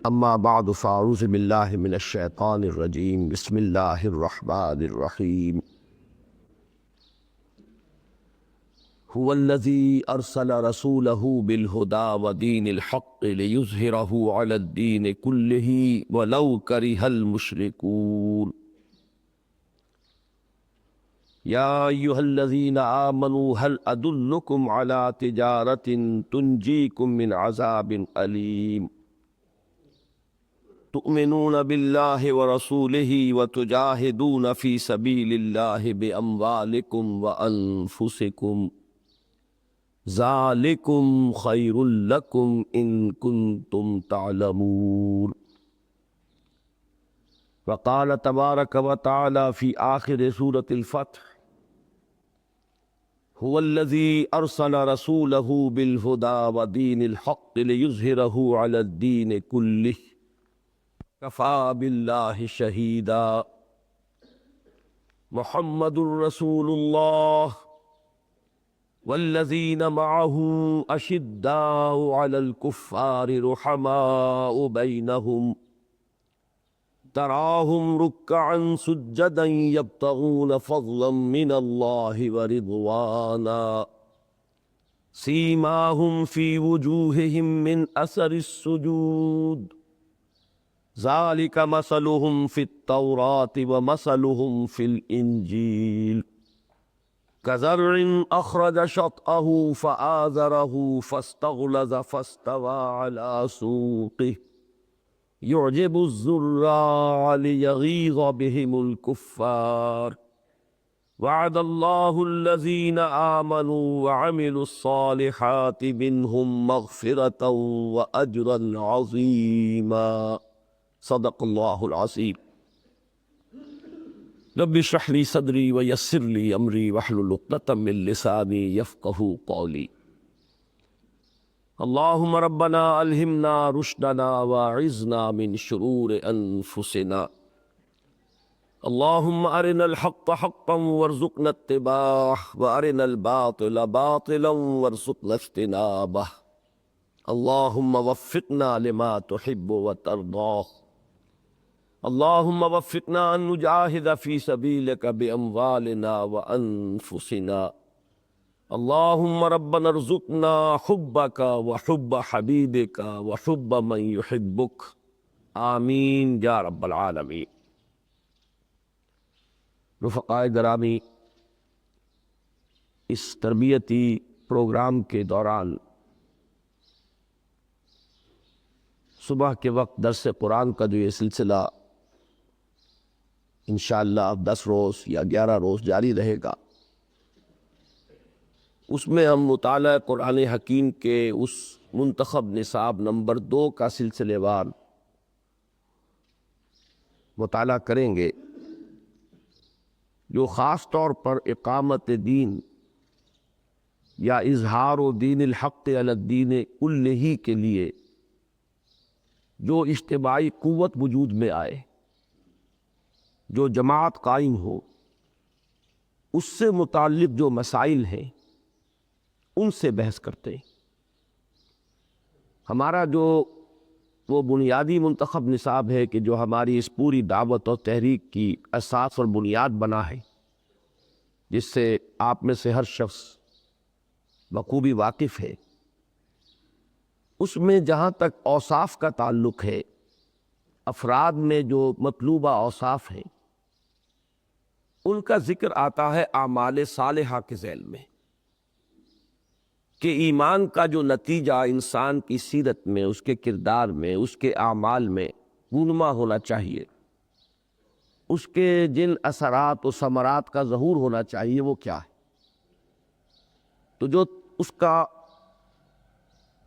اما بعد فاعوذ باللہ من الشیطان الرجیم بسم اللہ الرحمن الرحیم هو الذی ارسل رسولہ بالہدی ودین الحق لیظہرہ علی الدین کلہ ولو کرہ المشرکون یا ایہا الذین آمنوا هل ادلکم علی تجارۃ تنجیکم من عذاب علیم تؤمنون باللہ ورسولہ وتجاہدون فی سبیل اللہ باموالکم وانفسکم ذالکم خیر لکم ان کنتم تعلمون وقال تبارک وتعالی فی آخر سورة الفتح هو الذی ارسل رسولہ بالہدی ودین الحق لیظہرہ علی الدین کلہ کفی باللہ شہیدا محمد رسول اللہ والذین معہ اشداء علی الکفار رحماء بینہم تراہم رکعا سجدا یبتغون فضلا من اللہ ورضوانا سیماہم فی وجوہہم من اثر السجود ذالک مثلہم فی التوراۃ ومثلہم فی الانجیل کزرع اخرج شطأہ فآزرہ فاستغلظ فاستوى علی سوقہ يعجب الزراع ليغيظ بهم الكفار وعد الله الذين آمنوا وعملوا الصالحات منهم مغفرة وأجرا عظيما صدق الله العظيم رب اشرح لي صدري ويسر لي أمري واحلل عقدة من لساني يفقهوا قولي اللهم ربنا ألهمنا رشدنا واعذنا من شرور أنفسنا اللهم أرنا الحق حقا وارزقنا اتباعه وأرنا الباطل باطلا وارزقنا اجتنابه اللهم وفقنا لما تحب وترضاه اللهم وفقنا أن نجاهد في سبيلك بأموالنا وأنفسنا اللهم ربنا ارزقنا حبك وحب حبيبك وحب من يحبك آمین یا رب العالمین۔ رفقائے گرامی، اس تربیتی پروگرام کے دوران صبح کے وقت درس قرآن کا جو یہ سلسلہ انشاءاللہ 10 روز یا 11 روز جاری رہے گا، اس میں ہم مطالعہ قرآن حکیم کے اس منتخب نصاب نمبر 2 کا سلسلے وار مطالعہ کریں گے، جو خاص طور پر اقامت دین یا اظہار و دین الحق علی الدین کلہ کے لیے جو اجتماعی قوت وجود میں آئے، جو جماعت قائم ہو، اس سے متعلق جو مسائل ہیں ان سے بحث کرتے ہیں۔ ہمارا جو وہ بنیادی منتخب نصاب ہے کہ جو ہماری اس پوری دعوت اور تحریک کی اساس اور بنیاد بنا ہے، جس سے آپ میں سے ہر شخص بخوبی واقف ہے، اس میں جہاں تک اوصاف کا تعلق ہے، افراد میں جو مطلوبہ اوصاف ہیں ان کا ذکر آتا ہے اعمال صالحہ کے ذیل میں، کہ ایمان کا جو نتیجہ انسان کی سیرت میں، اس کے کردار میں، اس کے اعمال میں رونما ہونا چاہیے، اس کے جن اثرات و ثمرات کا ظہور ہونا چاہیے وہ کیا ہے۔ تو جو اس کا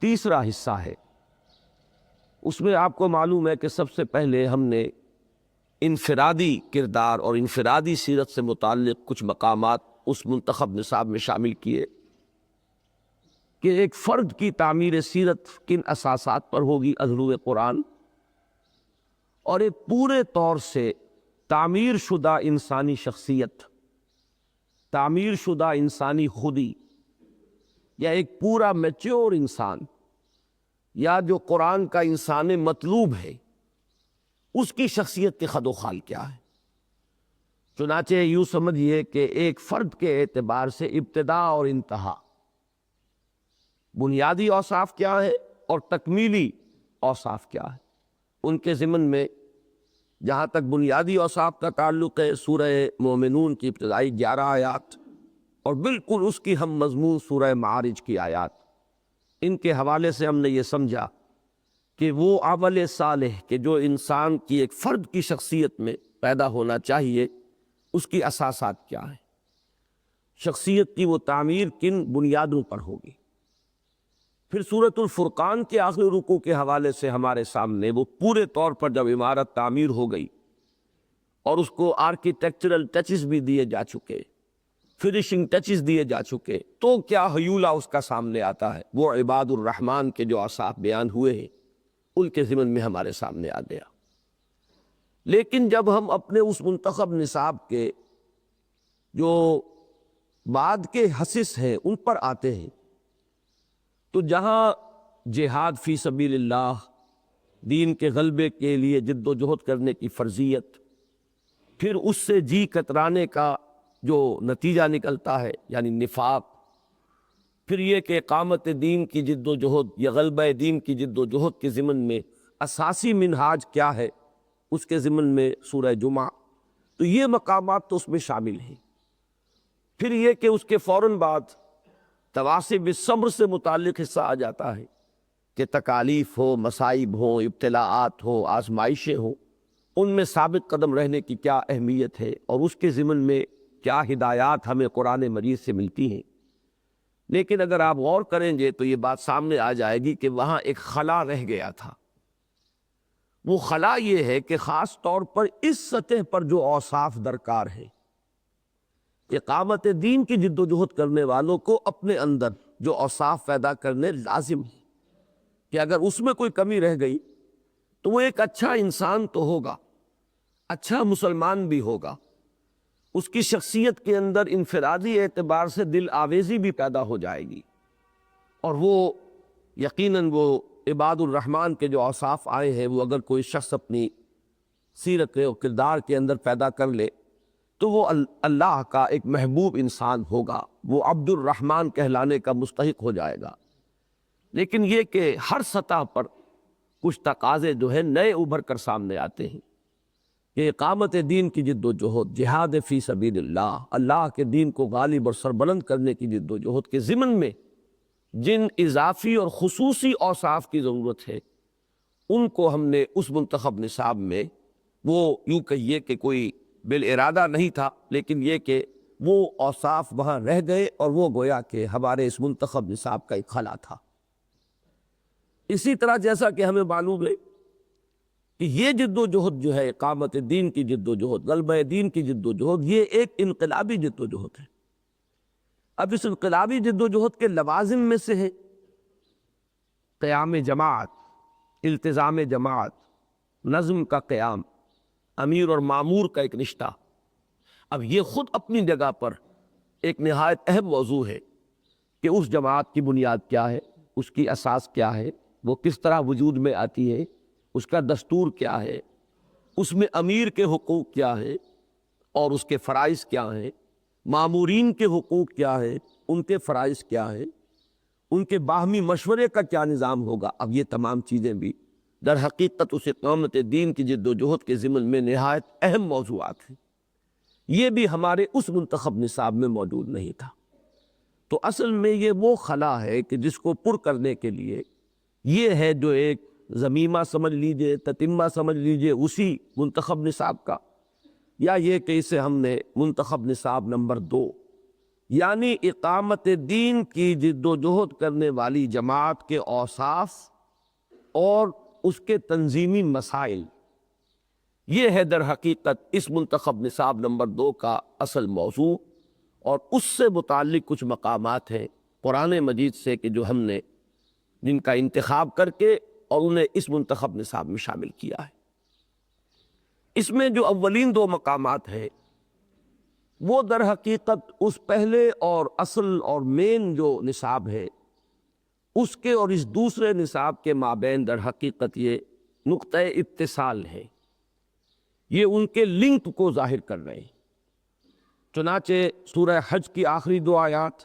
تیسرا حصہ ہے، اس میں آپ کو معلوم ہے کہ سب سے پہلے ہم نے انفرادی کردار اور انفرادی سیرت سے متعلق کچھ مقامات اس منتخب نصاب میں شامل کیے کہ ایک فرد کی تعمیر سیرت کن اساسات پر ہوگی از روئے قرآن، اور ایک پورے طور سے تعمیر شدہ انسانی شخصیت، تعمیر شدہ انسانی خودی، یا ایک پورا میچور انسان یا جو قرآن کا انسان مطلوب ہے اس کی شخصیت کے خد و خال کیا ہے۔ چنانچہ یوں سمجھیے کہ ایک فرد کے اعتبار سے ابتدا اور انتہا، بنیادی اوصاف کیا ہے اور تکمیلی اوصاف کیا ہے، ان کے ضمن میں جہاں تک بنیادی اوصاف کا تعلق ہے سورہ مومنون کی ابتدائی 11 آیات اور بالکل اس کی ہم مضمون سورہ معارج کی آیات، ان کے حوالے سے ہم نے یہ سمجھا کہ وہ عمل صالح کہ جو انسان کی ایک فرد کی شخصیت میں پیدا ہونا چاہیے اس کی اساسات کیا ہیں، شخصیت کی وہ تعمیر کن بنیادوں پر ہوگی۔ پھر سورۃ الفرقان کے آخری رکوع کے حوالے سے ہمارے سامنے وہ پورے طور پر جب عمارت تعمیر ہو گئی اور اس کو آرکیٹیکچرل ٹچز بھی دیے جا چکے، فنیشنگ ٹچز دیے جا چکے، تو کیا حیولہ اس کا سامنے آتا ہے، وہ عباد الرحمن کے جو اوصاف بیان ہوئے ہیں ان کے ضمن میں ہمارے سامنے آ گیا۔ لیکن جب ہم اپنے اس منتخب نصاب کے جو بعد کے حصص ہیں ان پر آتے ہیں تو جہاں جہاد فی سبیل اللہ، دین کے غلبے کے لیے جد و جہد کرنے کی فرضیت، پھر اس سے جی کترانے کا جو نتیجہ نکلتا ہے یعنی نفاق، پھر یہ کہ اقامت دین کی جد و جہد یا غلبہ دین کی جد و جہد کے ضمن میں اساسی منہاج کیا ہے اس کے ضمن میں سورہ جمعہ، تو یہ مقامات تو اس میں شامل ہیں۔ پھر یہ کہ اس کے فوراً بعد تواسب صبر سے متعلق حصہ آ جاتا ہے کہ تکالیف ہو، مصائب ہوں، ابتلاءات ہوں، آزمائشیں ہوں، ان میں ثابت قدم رہنے کی کیا اہمیت ہے اور اس کے ضمن میں کیا ہدایات ہمیں قرآن مجید سے ملتی ہیں۔ لیکن اگر آپ غور کریں گے تو یہ بات سامنے آ جائے گی کہ وہاں ایک خلا رہ گیا تھا۔ وہ خلا یہ ہے کہ خاص طور پر اس سطح پر جو اوصاف درکار ہیں، اقامت دین کی جد و جہد کرنے والوں کو اپنے اندر جو اوصاف پیدا کرنے لازم ہے کہ اگر اس میں کوئی کمی رہ گئی تو وہ ایک اچھا انسان تو ہوگا، اچھا مسلمان بھی ہوگا، اس کی شخصیت کے اندر انفرادی اعتبار سے دل آویزی بھی پیدا ہو جائے گی، اور وہ یقیناً وہ عباد الرحمن کے جو اوصاف آئے ہیں وہ اگر کوئی شخص اپنی سیرت و کردار کے اندر پیدا کر لے تو وہ اللہ کا ایک محبوب انسان ہوگا، وہ عبد الرحمن کہلانے کا مستحق ہو جائے گا۔ لیکن یہ کہ ہر سطح پر کچھ تقاضے جو ہیں نئے ابھر کر سامنے آتے ہیں کہ اقامت دین کی جد و جہد، جہاد فی سبیل اللہ، اللہ کے دین کو غالب اور سربلند کرنے کی جد و جہد کے ضمن میں جن اضافی اور خصوصی اوصاف کی ضرورت ہے ان کو ہم نے اس منتخب نصاب میں، وہ یوں کہیے کہ کوئی بالارادہ نہیں تھا لیکن یہ کہ وہ اوصاف وہاں رہ گئے اور وہ گویا کہ ہمارے اس منتخب نصاب کا ایک خلا تھا۔ اسی طرح جیسا کہ ہمیں معلوم ہے کہ یہ جد و جہد جو ہے، اقامت دین کی جد و جہد، غلبہ دین کی جد و جہد، یہ ایک انقلابی جد و جہد ہے۔ اب اس انقلابی جد و جہد کے لوازم میں سے ہے قیام جماعت، التزام جماعت، نظم کا قیام، امیر اور مامور کا ایک رشتہ۔ اب یہ خود اپنی جگہ پر ایک نہایت اہم موضوع ہے کہ اس جماعت کی بنیاد کیا ہے، اس کی اساس کیا ہے، وہ کس طرح وجود میں آتی ہے، اس کا دستور کیا ہے، اس میں امیر کے حقوق کیا ہے اور اس کے فرائض کیا ہیں، مامورین کے حقوق کیا ہے، ان کے فرائض کیا ہے، ان کے باہمی مشورے کا کیا نظام ہوگا۔ اب یہ تمام چیزیں بھی در حقیقت اس اقامت دین کی جد و جہد کے ضمن میں نہایت اہم موضوعات ہیں۔ یہ بھی ہمارے اس منتخب نصاب میں موجود نہیں تھا۔ تو اصل میں یہ وہ خلا ہے کہ جس کو پر کرنے کے لیے یہ ہے جو ایک ضمیمہ سمجھ لیجئے، تتمہ سمجھ لیجئے اسی منتخب نصاب کا، یا یہ کہ اسے ہم نے منتخب نصاب نمبر 2 یعنی اقامت دین کی جد و جہد کرنے والی جماعت کے اوصاف اور اس کے تنظیمی مسائل، یہ ہے در حقیقت اس منتخب نصاب نمبر 2 کا اصل موضوع، اور اس سے متعلق کچھ مقامات ہیں قرآن مجید سے کہ جو ہم نے جن کا انتخاب کر کے اور انہیں اس منتخب نصاب میں شامل کیا ہے۔ اس میں جو اولین 2 مقامات ہیں وہ در حقیقت اس پہلے اور اصل اور مین جو نصاب ہے اس کے اور اس دوسرے نصاب کے مابین در حقیقت یہ نقطہ اتصال ہے، یہ ان کے لنک کو ظاہر کر رہے ہیں۔ چنانچہ سورہ حج کی آخری 2 آیات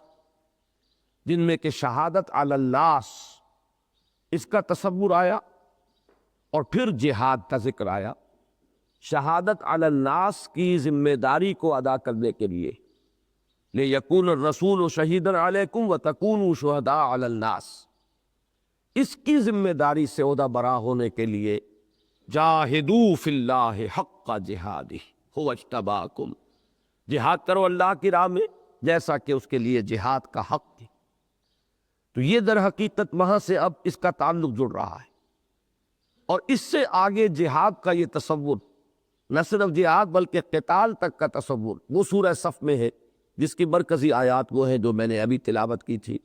جن میں کہ شہادت علی الناس اس کا تصور آیا اور پھر جہاد کا ذکر آیا، شہادت علی الناس کی ذمہ داری کو ادا کرنے کے لیے لِیَکُونَ الرَّسُولُ شَہِیدًا عَلَیکُمْ وَتَکُونُوا شُہَدَاءَ عَلی النَّاسِ، اس کی ذمہ داری سے عہدہ برا ہونے کے لیے جاہدوا فی اللہ حق جہادہ هو اجتباکم، جہاد کرو اللہ کی راہ میں جیسا کہ اس کے لیے جہاد کا حق ہے۔ تو یہ در حقیقت وہاں سے اب اس کا تعلق جڑ رہا ہے، اور اس سے آگے جہاد کا یہ تصور، نہ صرف جہاد بلکہ قتال تک کا تصور، وہ سورہ صف میں ہے جس کی مرکزی آیات وہ ہے جو میں نے ابھی تلاوت کی تھی۔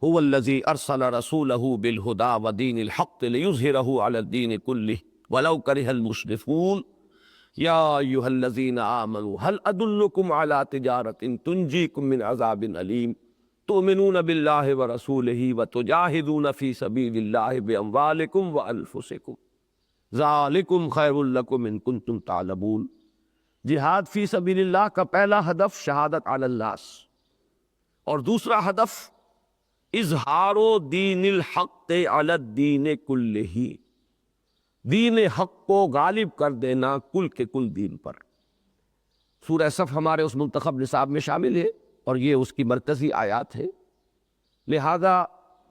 هو الذی ارسل رسولہ بالہدی ودین الحق لیظہرہ علی الدین کلہ ولو کرہ المشرکون یا ایھا الذین آمنوا هل ادلکم علی تجارۃ تنجیکم من عذاب علیم تؤمنون باللہ ورسولہ وتجاہدون فی سبیل اللہ باموالکم وانفسکم ذالکم خیر لکم ان کنتم تعلمون۔ جہاد فی سبیل اللہ کا پہلا ہدف شہادت علی الناس، اور دوسرا ہدف اظہار دین الحق علی الدین کلہ، دین حق کو غالب کر دینا کل کے کل دین پر۔ سورہ صف ہمارے اس منتخب نصاب میں شامل ہے اور یہ اس کی مرکزی آیات ہے، لہذا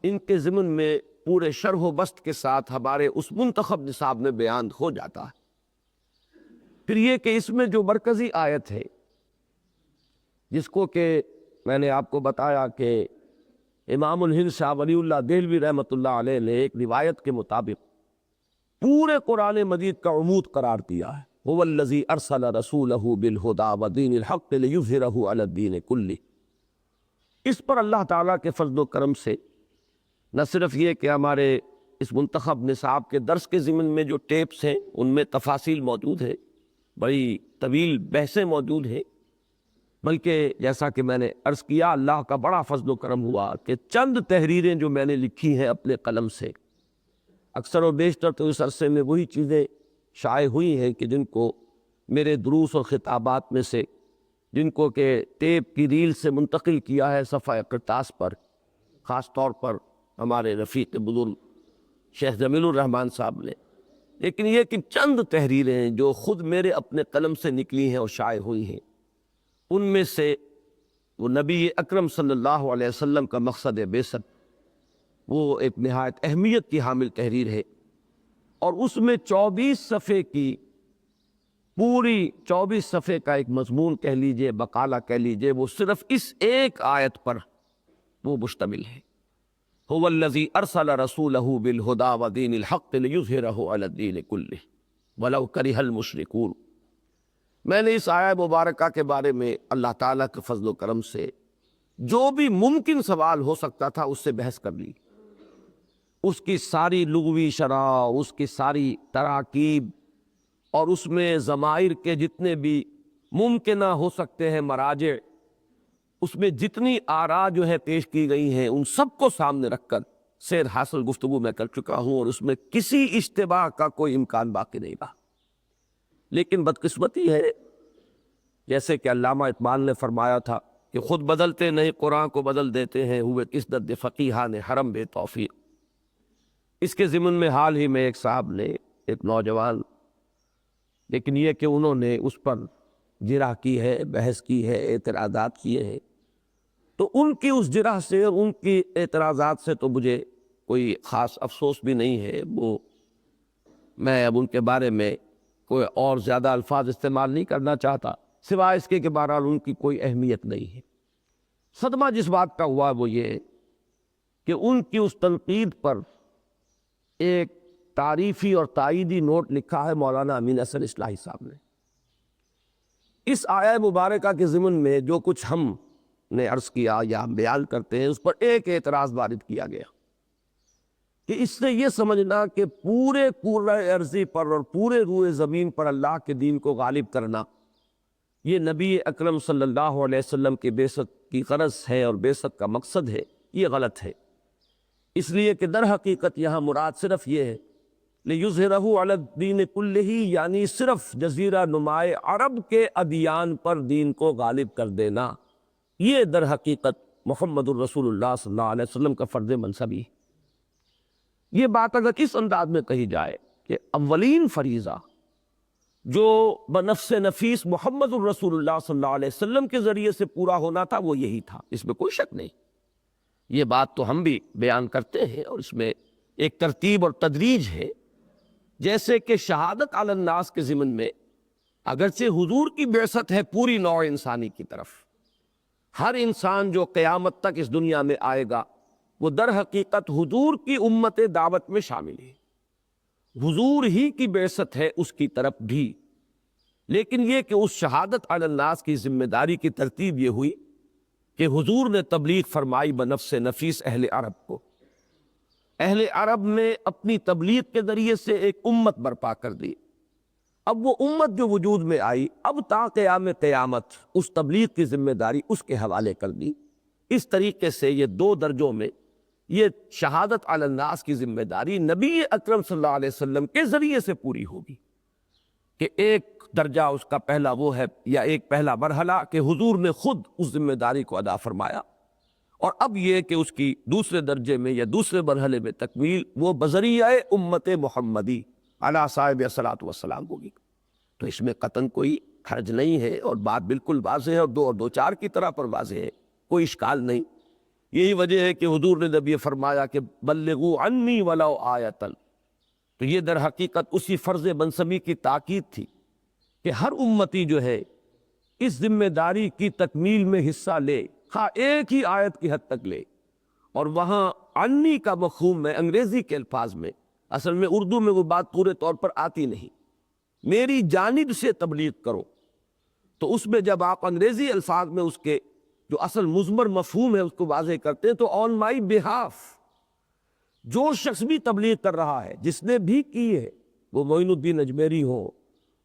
ان کے ضمن میں پورے شرح و بسط کے ساتھ ہمارے اس منتخب نصاب میں بیان ہو جاتا ہے۔ پھر یہ کہ اس میں جو مرکزی آیت ہے جس کو کہ میں نے آپ کو بتایا کہ امام الہند شاہ ولی اللہ دہلوی رحمۃ اللہ علیہ نے ایک روایت کے مطابق پورے قرآن مجید کا عمود قرار دیا ہے، هو الذی ارسل رسولہ بالہدی ودین الحق لیظہرہ علی الدین کلہ۔ اس پر اللہ تعالیٰ کے فضل و کرم سے نہ صرف یہ کہ ہمارے اس منتخب نصاب کے درس کے ضمن میں جو ٹیپس ہیں ان میں تفاصیل موجود ہے، بڑی طویل بحثیں موجود ہیں، بلکہ جیسا کہ میں نے عرض کیا اللہ کا بڑا فضل و کرم ہوا کہ چند تحریریں جو میں نے لکھی ہیں اپنے قلم سے، اکثر و بیشتر تو اس عرصے میں وہی چیزیں شائع ہوئی ہیں کہ جن کو میرے دروس اور خطابات میں سے، جن کو کہ ٹیپ کی ریل سے منتقل کیا ہے صفحہ کرتاس پر، خاص طور پر ہمارے رفیق بزرگ شیخ جمیل الرحمن صاحب نے، لیکن یہ کہ چند تحریریں جو خود میرے اپنے قلم سے نکلی ہیں اور شائع ہوئی ہیں، ان میں سے وہ نبی اکرم صلی اللہ علیہ وسلم کا مقصد بعثت، وہ ایک نہایت اہمیت کی حامل تحریر ہے، اور اس میں 24 صفحے کی پوری 24 صفحے کا ایک مضمون کہہ لیجئے، مقالہ کہہ لیجئے، وہ صرف اس ایک آیت پر وہ مشتمل ہے، هو الذی ارسل رسولہ بالہدی ودین الحق لیظہرہ علی الدین کلہ ولو کرہ المشرکون۔ میں نے اس آیہ مبارکہ کے بارے میں اللہ تعالیٰ کے فضل و کرم سے جو بھی ممکن سوال ہو سکتا تھا اس سے بحث کر لی، اس کی ساری لغوی شرح، اس کی ساری تراکیب، اور اس میں ضمائر کے جتنے بھی ممکنہ ہو سکتے ہیں مراجع، اس میں جتنی آراء جو ہے پیش کی گئی ہیں ان سب کو سامنے رکھ کر سیر حاصل گفتگو میں کر چکا ہوں، اور اس میں کسی اشتباہ کا کوئی امکان باقی نہیں رہا۔ لیکن بدقسمتی ہے، جیسے کہ علامہ اقبال نے فرمایا تھا کہ خود بدلتے نہیں قرآن کو بدل دیتے ہیں، ہوئے کس درد فقیہان حرم بے توفیق۔ اس کے ضمن میں حال ہی میں ایک صاحب نے، ایک نوجوان، لیکن یہ کہ انہوں نے اس پر جرح کی ہے، بحث کی ہے، اعتراضات کیے ہیں، تو ان کی اس جرح سے اور ان کی اعتراضات سے تو مجھے کوئی خاص افسوس بھی نہیں ہے، وہ میں اب ان کے بارے میں کوئی اور زیادہ الفاظ استعمال نہیں کرنا چاہتا، سوائے اس کے کہ بہرحال ان کی کوئی اہمیت نہیں ہے۔ صدمہ جس بات کا ہوا وہ یہ کہ ان کی اس تنقید پر ایک تعریفی اور تائیدی نوٹ لکھا ہے مولانا امین احسن اصلاحی صاحب نے۔ اس آیہ مبارکہ کے ضمن میں جو کچھ ہم نے عرض کیا یا ہم بیان کرتے ہیں اس پر ایک اعتراض وارد کیا گیا کہ اس سے یہ سمجھنا کہ پورے کرۂ ارضی پر اور پورے روئے زمین پر اللہ کے دین کو غالب کرنا یہ نبی اکرم صلی اللہ علیہ وسلم کی بعثت کی غرض ہے اور بعثت کا مقصد ہے، یہ غلط ہے۔ اس لیے کہ در حقیقت یہاں مراد صرف یہ ہے لِیُظْهِرَهُ عَلَى الدِّینِ کُلِّهِ، یعنی صرف جزیرہ نمائے عرب کے ادیان پر دین کو غالب کر دینا، یہ در حقیقت محمد الرسول اللہ صلی اللہ علیہ وسلم کا فرض منصبی ہے۔ یہ بات اگر اس انداز میں کہی جائے کہ اولین فریضہ جو بنفس نفیس محمد الرسول اللہ صلی اللہ علیہ وسلم کے ذریعے سے پورا ہونا تھا وہ یہی تھا، اس میں کوئی شک نہیں۔ یہ بات تو ہم بھی بیان کرتے ہیں اور اس میں ایک ترتیب اور تدریج ہے، جیسے کہ شہادت علی الناس کے ضمن میں اگرچہ حضور کی بعثت ہے پوری نوع انسانی کی طرف، ہر انسان جو قیامت تک اس دنیا میں آئے گا وہ در حقیقت حضور کی امت دعوت میں شامل ہے، حضور ہی کی بعثت ہے اس کی طرف بھی۔ لیکن یہ کہ اس شہادت علی الناس کی ذمہ داری کی ترتیب یہ ہوئی کہ حضور نے تبلیغ فرمائی بنفس نفیس اہل عرب کو، اہل عرب نے اپنی تبلیغ کے ذریعے سے ایک امت برپا کر دی۔ اب وہ امت جو وجود میں آئی، اب تا قیام قیامت اس تبلیغ کی ذمہ داری اس کے حوالے کر دی۔ اس طریقے سے یہ دو درجوں میں یہ شہادت علی الناس کی ذمہ داری نبی اکرم صلی اللہ علیہ وسلم کے ذریعے سے پوری ہوگی، کہ ایک درجہ اس کا پہلا وہ ہے یا ایک پہلا مرحلہ کہ حضور نے خود اس ذمہ داری کو ادا فرمایا، اور اب یہ کہ اس کی دوسرے درجے میں یا دوسرے مرحلے میں تکمیل وہ بذریعہ امت محمدی علی صاحب الصلاۃ والسلام ہوگی۔ تو اس میں قطعاً کوئی حرج نہیں ہے اور بات بالکل واضح ہے، اور دو چار کی طرح پر واضح ہے، کوئی اشکال نہیں۔ یہی وجہ ہے کہ حضور نے جب یہ فرمایا کہ بلغوا عنی ولو آیۃ، تو یہ در حقیقت اسی فرض منصبی کی تاکید تھی کہ ہر امتی جو ہے اس ذمہ داری کی تکمیل میں حصہ لے، ہاں ایک ہی آیت کی حد تک لے۔ اور وہاں عنی کا مفہوم میں انگریزی کے الفاظ میں، اصل میں اردو میں وہ بات پورے طور پر آتی نہیں، میری جانب سے تبلیغ کرو، تو اس میں جب آپ انگریزی الفاظ میں اس کے جو اصل مضمر مفہوم ہے اس کو واضح کرتے ہیں تو آن مائی بہاف، جو شخص بھی تبلیغ کر رہا ہے، جس نے بھی کی ہے، وہ معین الدین اجمیری ہو،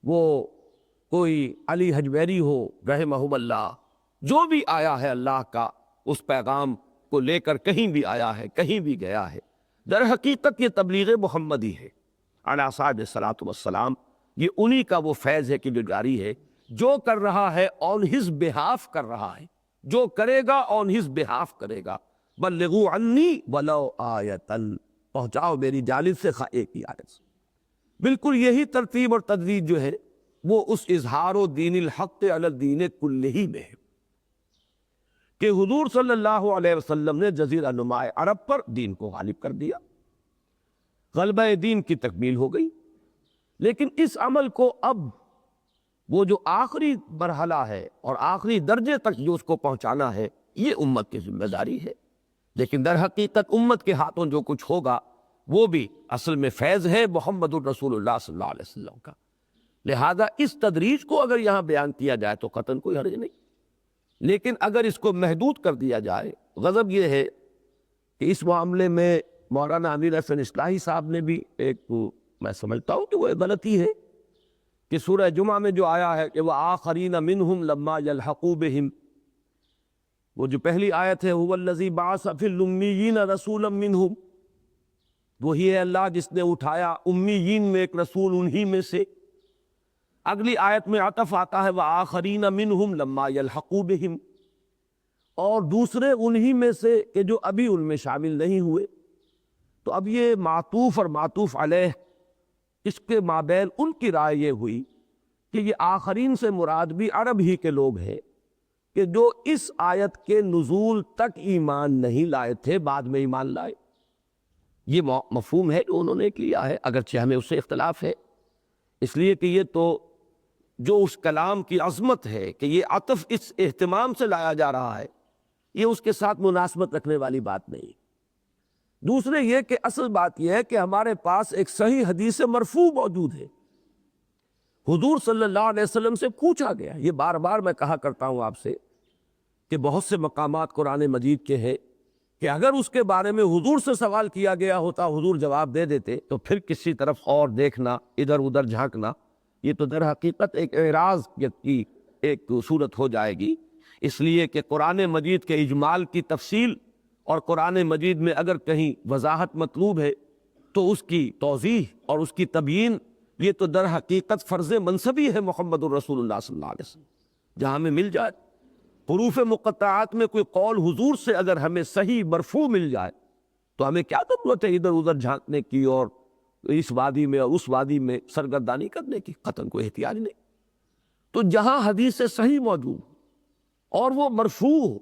وہ کوئی علی حجویری ہو رحمہم اللہ، جو بھی آیا ہے اللہ کا اس پیغام کو لے کر کہیں بھی آیا ہے، کہیں بھی گیا ہے، در حقیقت یہ تبلیغ محمدی ہے علی صاحب الصلاۃ والسلام۔ یہ انہی کا وہ فیض ہے کہ جو جاری ہے، جو کر رہا ہے آن ہز بہاف کر رہا ہے، جو کرے گا آن ہز بہاف کرے گا۔ بلغوا عنی ولو آیۃ، پہنچاؤ میری جانب سے خواہ ایک ہی آیت سے۔ بالکل یہی ترتیب اور تدریج جو ہے وہ اس اظہار و دین الحق علی الدین کلہ میں ہے کہ حضور صلی اللہ علیہ وسلم نے جزیرہ نماء عرب پر دین کو غالب کر دیا، غلبہ دین کی تکمیل ہو گئی۔ لیکن اس عمل کو اب وہ جو آخری مرحلہ ہے اور آخری درجے تک جو اس کو پہنچانا ہے، یہ امت کی ذمہ داری ہے۔ لیکن در حقیقت امت کے ہاتھوں جو کچھ ہوگا وہ بھی اصل میں فیض ہے محمد الرسول اللہ صلی اللہ علیہ وسلم کا۔ لہذا اس تدریج کو اگر یہاں بیان کیا جائے تو قطعاً کوئی حرج نہیں، لیکن اگر اس کو محدود کر دیا جائے، غضب یہ ہے کہ اس معاملے میں مولانا امیر حسن اصلاحی صاحب نے بھی ایک، میں سمجھتا ہوں کہ وہ ایک غلطی ہے کہ سورہ جمعہ میں جو آیا ہے کہ وَآخَرِينَ مِنْهُمْ لَمَّا يَلْحَقُوا بِهِمْ، وہ جو پہلی آیت ہے هُوَ الَّذِي بَعَثَ فِي الْأُمِّيِّينَ رَسُولًا مِّنْهُمْ، وہی ہے اللہ جس نے اٹھایا امیین میں ایک رسول انہی میں سے۔ اگلی آیت میں عطف آتا ہے وَآخَرِينَ مِنْهُمْ لَمَّا يَلْحَقُوا بِهِمْ، اور دوسرے انہی میں سے کہ جو ابھی ان میں شامل نہیں ہوئے۔ تو اب یہ معطوف اور معطوف علیہ، اس کے مابین ان کی رائے یہ ہوئی کہ یہ آخرین سے مراد بھی عرب ہی کے لوگ ہیں کہ جو اس آیت کے نزول تک ایمان نہیں لائے تھے، بعد میں ایمان لائے۔ یہ مفہوم ہے جو انہوں نے کیا ہے، اگرچہ ہمیں اس سے اختلاف ہے، اس لیے کہ یہ تو جو اس کلام کی عظمت ہے کہ یہ عطف اس اہتمام سے لایا جا رہا ہے، یہ اس کے ساتھ مناسبت رکھنے والی بات نہیں۔ دوسرے یہ کہ اصل بات یہ ہے کہ ہمارے پاس ایک صحیح حدیث مرفوع موجود ہے، حضور صلی اللہ علیہ وسلم سے پوچھا گیا۔ یہ بار بار میں کہا کرتا ہوں آپ سے کہ بہت سے مقامات قرآن مجید کے ہیں کہ اگر اس کے بارے میں حضور سے سوال کیا گیا ہوتا، حضور جواب دے دیتے، تو پھر کسی طرف اور دیکھنا، ادھر ادھر جھانکنا، یہ تو در حقیقت ایک اعراض کی ایک صورت ہو جائے گی۔ اس لیے کہ قرآن مجید کے اجمال کی تفصیل اور قرآن مجید میں اگر کہیں وضاحت مطلوب ہے تو اس کی توضیح اور اس کی تبیین یہ تو در حقیقت فرض منصبی ہے محمد الرسول اللہ صلی اللہ علیہ وسلم. جہاں ہمیں مل جائے حروف مقطعات میں کوئی قول حضور سے اگر ہمیں صحیح مرفوع مل جائے تو ہمیں کیا ضرورت ہے ادھر ادھر جھانکنے کی اور اس وادی میں اور اس وادی میں سرگردانی کرنے کی. قطعاً کوئی احتیاج نہیں. تو جہاں حدیث سے صحیح موجود اور وہ مرفوع ہو،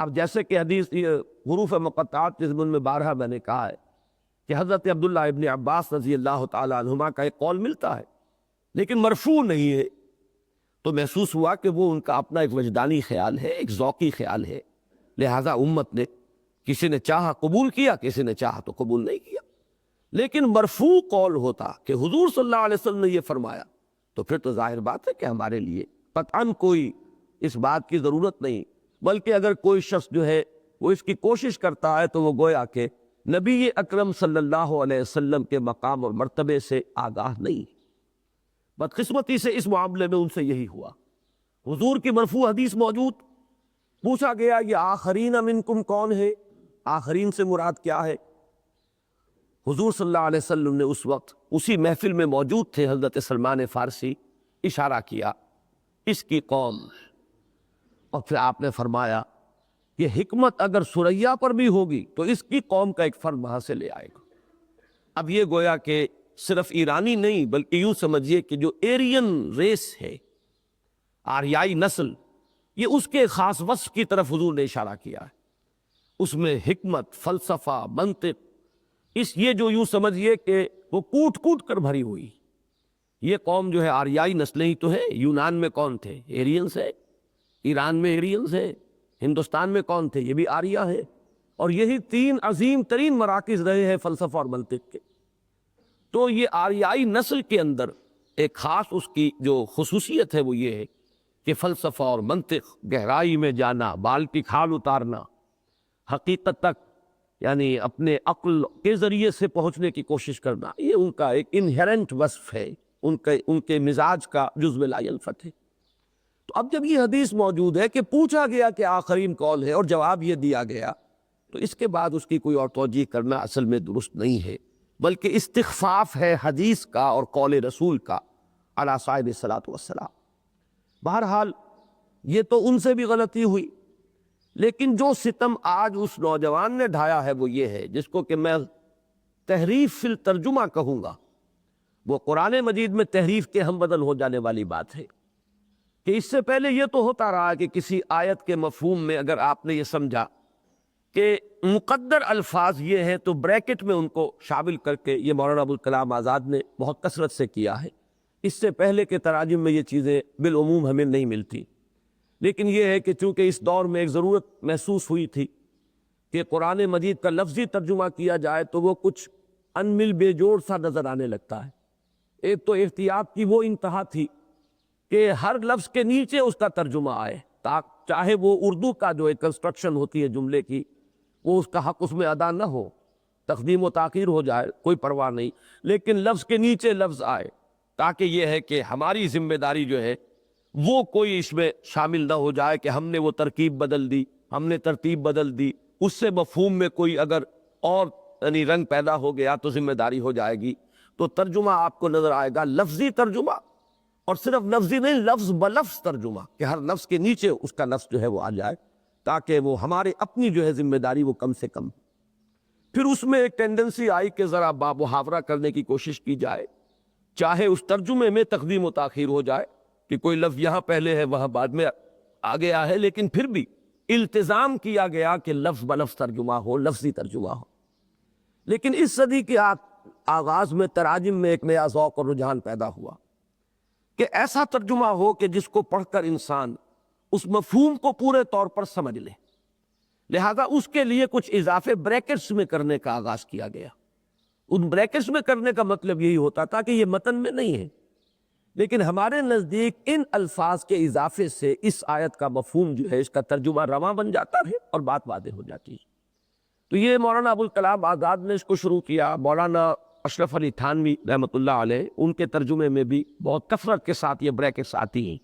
اب جیسے کہ حدیث یہ حروف مقطعات کے ضمن میں بارہا میں نے کہا ہے کہ حضرت عبداللہ ابن عباس رضی اللہ تعالی عنہما کا ایک قول ملتا ہے لیکن مرفوع نہیں ہے، تو محسوس ہوا کہ وہ ان کا اپنا ایک وجدانی خیال ہے، ایک ذوقی خیال ہے، لہذا امت نے کسی نے چاہا قبول کیا، کسی نے چاہا تو قبول نہیں کیا. لیکن مرفوع قول ہوتا کہ حضور صلی اللہ علیہ وسلم نے یہ فرمایا تو پھر تو ظاہر بات ہے کہ ہمارے لیے قطعاً کوئی اس بات کی ضرورت نہیں، بلکہ اگر کوئی شخص جو ہے وہ اس کی کوشش کرتا ہے تو وہ گویا کہ نبی اکرم صلی اللہ علیہ وسلم کے مقام اور مرتبے سے آگاہ نہیں. بدقسمتی سے اس معاملے میں ان سے یہی ہوا. حضور کی مرفوع حدیث موجود، پوچھا گیا یہ آخرین منکم کون ہے، آخرین سے مراد کیا ہے؟ حضور صلی اللہ علیہ وسلم نے اس وقت اسی محفل میں موجود تھے حضرت سلمان فارسی، اشارہ کیا اس کی قوم، اور پھر آپ نے فرمایا یہ حکمت اگر سریا پر بھی ہوگی تو اس کی قوم کا ایک فرد وہاں سے لے آئے گا. اب یہ گویا کہ صرف ایرانی نہیں بلکہ یوں سمجھیے کہ جو ایرین ریس ہے، آریائی نسل، یہ اس کے خاص وصف کی طرف حضور نے اشارہ کیا ہے. اس میں حکمت، فلسفہ، منطق، یہ جو یوں سمجھیے کہ وہ کوٹ کوٹ کر بھری ہوئی. یہ قوم جو ہے آریائی نسلیں ہی تو ہے. یونان میں کون تھے؟ ایرینز ہے. ایران میں ایرینز ہے. ہندوستان میں کون تھے؟ یہ بھی آریا ہے. اور یہی تین عظیم ترین مراکز رہے ہیں فلسفہ اور منطق کے. تو یہ آریائی نسل کے اندر ایک خاص اس کی جو خصوصیت ہے وہ یہ ہے کہ فلسفہ اور منطق، گہرائی میں جانا، بال کی کھال اتارنا، حقیقت تک یعنی اپنے عقل کے ذریعے سے پہنچنے کی کوشش کرنا، یہ ان کا ایک انہیرنٹ وصف ہے، ان کے مزاج کا جزو لا ینفت ہے. تو اب جب یہ حدیث موجود ہے کہ پوچھا گیا کہ آخرین قول ہے اور جواب یہ دیا گیا، تو اس کے بعد اس کی کوئی اور توجیہ کرنا اصل میں درست نہیں ہے، بلکہ استخفاف ہے حدیث کا اور قول رسول کا علی صاحب الصلاۃ والسلام. بہرحال یہ تو ان سے بھی غلطی ہوئی، لیکن جو ستم آج اس نوجوان نے ڈھایا ہے وہ یہ ہے، جس کو کہ میں تحریف فی الترجمہ کہوں گا. وہ قرآن مجید میں تحریف کے ہم بدل ہو جانے والی بات ہے کہ اس سے پہلے یہ تو ہوتا رہا کہ کسی آیت کے مفہوم میں اگر آپ نے یہ سمجھا کہ مقدر الفاظ یہ ہیں تو بریکٹ میں ان کو شامل کر کے، یہ مولانا ابوالکلام آزاد نے بہت کثرت سے کیا ہے. اس سے پہلے کے تراجم میں یہ چیزیں بالعموم ہمیں نہیں ملتی. لیکن یہ ہے کہ چونکہ اس دور میں ایک ضرورت محسوس ہوئی تھی کہ قرآن مجید کا لفظی ترجمہ کیا جائے تو وہ کچھ انمل بے جوڑ سا نظر آنے لگتا ہے. ایک تو احتیاط کی وہ انتہا تھی کہ ہر لفظ کے نیچے اس کا ترجمہ آئے، چاہے وہ اردو کا جو ایک کنسٹرکشن ہوتی ہے جملے کی وہ اس کا حق اس میں ادا نہ ہو، تقدیم و تاخیر ہو جائے، کوئی پرواہ نہیں، لیکن لفظ کے نیچے لفظ آئے تاکہ یہ ہے کہ ہماری ذمہ داری جو ہے وہ کوئی اس میں شامل نہ ہو جائے کہ ہم نے وہ ترکیب بدل دی، ہم نے ترتیب بدل دی، اس سے مفہوم میں کوئی اگر اور یعنی رنگ پیدا ہو گیا تو ذمہ داری ہو جائے گی. تو ترجمہ آپ کو نظر آئے گا لفظی ترجمہ، اور صرف لفظی نہیں، لفظ بلفظ ترجمہ، کہ ہر لفظ کے نیچے اس کا لفظ جو ہے وہ آ جائے تاکہ وہ ہمارے اپنی جو ہے ذمہ داری وہ کم سے کم. پھر اس میں ایک ٹینڈنسی آئی کہ ذرا باب محاورہ کرنے کی کوشش کی جائے، چاہے اس ترجمے میں تقدیم و تاخیر ہو جائے کہ کوئی لفظ یہاں پہلے ہے وہاں بعد میں آ گیا ہے، لیکن پھر بھی التزام کیا گیا کہ لفظ بلفظ ترجمہ ہو، لفظی ترجمہ ہو. لیکن اس صدی کے آغاز میں تراجم میں ایک نیا ذوق اور رجحان پیدا ہوا کہ ایسا ترجمہ ہو کہ جس کو پڑھ کر انسان اس مفہوم کو پورے طور پر سمجھ لے. لہذا اس کے لیے کچھ اضافے بریکٹس میں کرنے کا آغاز کیا گیا. ان بریکٹس میں کرنے کا مطلب یہی ہوتا تھا کہ یہ متن میں نہیں ہے، لیکن ہمارے نزدیک ان الفاظ کے اضافے سے اس آیت کا مفہوم جو ہے اس کا ترجمہ رواں بن جاتا ہے اور بات واضح ہو جاتی ہے. تو یہ مولانا ابوالکلام آزاد نے اس کو شروع کیا. مولانا اشرف علی تھانوی رحمۃ اللہ علیہ ان کے ترجمے میں بھی بہت کثرت کے ساتھ یہ بریکٹس آتی ہیں.